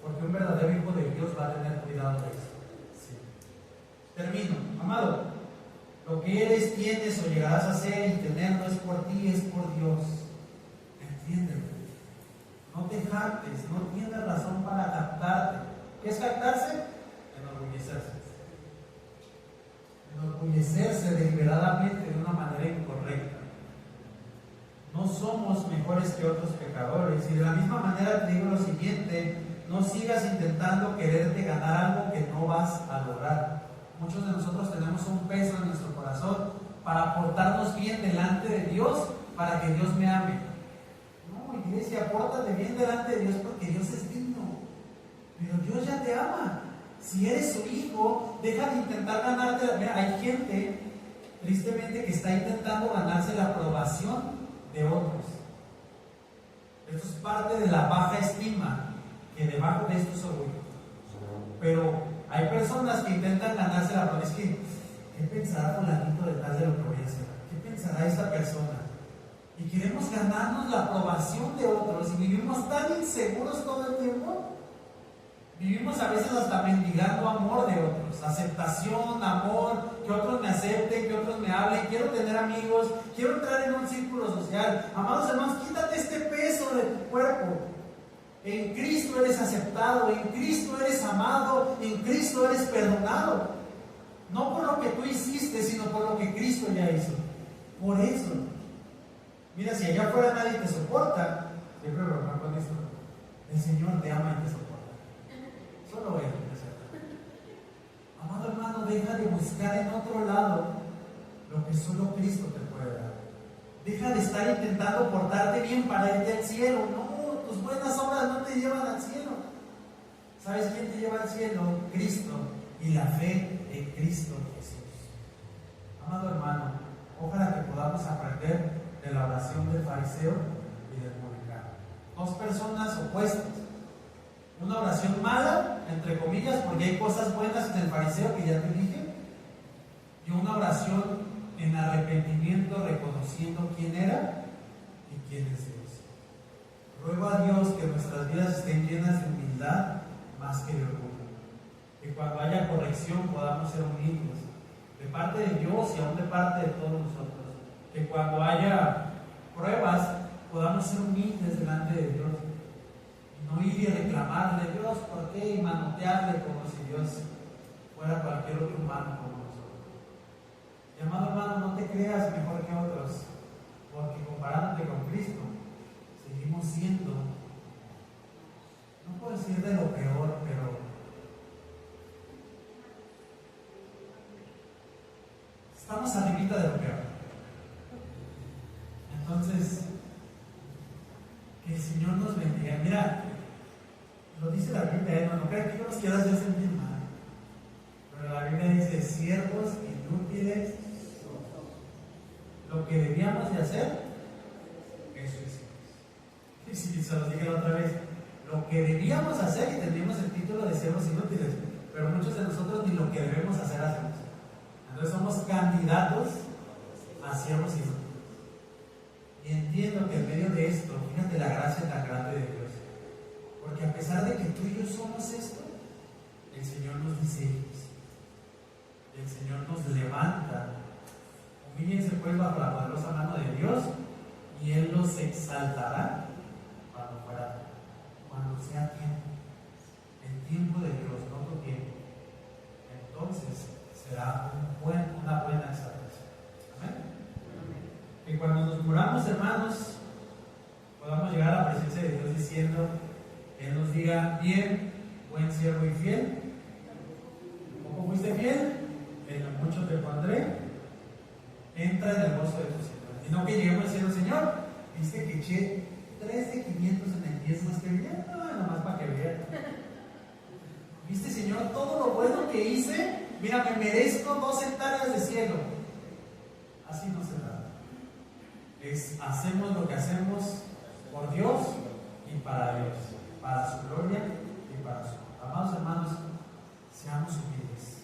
porque un verdadero hijo de Dios va a tener cuidado de eso. Sí. Termino. Amado, lo que eres, tienes o llegarás a ser y tener no es por ti, es por Dios. Entiéndelo. No te jactes, no tienes razón para jactarte. ¿Qué es jactarse? Enorgullecerse. Enorgullecerse deliberadamente de una manera incorrecta. No somos mejores que otros pecadores. Y de la misma manera te digo lo siguiente: no sigas intentando quererte ganar algo que no vas a lograr. Muchos de nosotros tenemos un peso en nuestro corazón para portarnos bien delante de Dios, para que Dios me ame. No, iglesia, pórtate bien delante de Dios porque Dios es digno. Pero Dios ya te ama. Si eres su hijo, deja de intentar ganarte. Mira, hay gente, tristemente, que está intentando ganarse la aprobación de otros. Esto es parte de la baja estima, que debajo de esto es orgullo. Pero hay personas que intentan ganarse la aprobación. Es que, ¿qué pensará fulanito detrás de lo que voy a hacer? ¿Qué pensará esta persona? Y queremos ganarnos la aprobación de otros y vivimos tan inseguros todo el tiempo. Vivimos a veces hasta mendigando amor de otros, aceptación, amor, que otros me acepten, que otros me hablen, quiero tener amigos, quiero entrar en un círculo social. Amados hermanos, quítate este peso de tu cuerpo. En Cristo eres aceptado, en Cristo eres amado, en Cristo eres perdonado. No por lo que tú hiciste, sino por lo que Cristo ya hizo. Por eso. Mira, si allá afuera nadie te soporta, siempre bromar con esto, el Señor te ama y te soporta. Solo Él te acepta. Amado hermano, deja de buscar en otro lado lo que solo Cristo te puede dar. Deja de estar intentando portarte bien para irte al cielo. No, tus buenas obras no te llevan al cielo. ¿Sabes quién te lleva al cielo? Cristo y la fe en Cristo Jesús. Amado hermano, ojalá que podamos aprender de la oración del fariseo y del publicano. Dos personas opuestas. Una oración mala, entre comillas, porque hay cosas buenas en el fariseo que ya te dije, y una oración en arrepentimiento, reconociendo quién era y quién es Dios. Ruego a Dios que nuestras vidas estén llenas de humildad más que de orgullo, que cuando haya corrección podamos ser humildes de parte de Dios y aún de parte de todos nosotros, que cuando haya pruebas podamos ser humildes delante de Dios. No ir y reclamarle, Dios, ¿por qué? Y manotearle como si Dios fuera cualquier otro humano como nosotros. Y amado hermano, no te creas mejor que otros, porque comparándote con Cristo, seguimos siendo, no puedo decir de lo peor, pero estamos arribita de lo peor. Entonces, que el Señor nos bendiga. Mira, lo dice la Biblia, no crean que yo los quiero hacer sentir mal, pero la Biblia dice: siervos inútiles, lo que debíamos de hacer, eso hicimos. Y si se los dije otra vez, lo que debíamos hacer y tendríamos el título de siervos inútiles, pero muchos de nosotros ni lo que debemos hacer hacemos. Entonces somos candidatos a siervos inútiles. Y entiendo que en medio de esto, fíjate la gracia tan grande de Dios, porque a pesar de que tú y yo somos esto, el Señor nos dice hijos. El Señor nos levanta. Humíllense pues bajo la poderosa mano de Dios y Él los exaltará cuando sea tiempo. El tiempo de Dios, no tu tiempo. Entonces será una buena exaltación. Amén. Y cuando nos muramos, hermanos, podamos llegar a la presencia de Dios diciendo, Él nos diga, bien, buen siervo y fiel. ¿Cómo fuiste fiel? En lo mucho te pondré. Entra en el gozo de tu Señor. Y no que lleguemos diciendo, Señor, viste que eché 3 de 500 en el diezmo este día. No, nomás para que vean. Viste, Señor, todo lo bueno que hice. Mira, me merezco 2 hectáreas de cielo. Así no se da. Hacemos lo que hacemos por Dios y para Dios, para su gloria y para su. Amados hermanos, seamos humildes.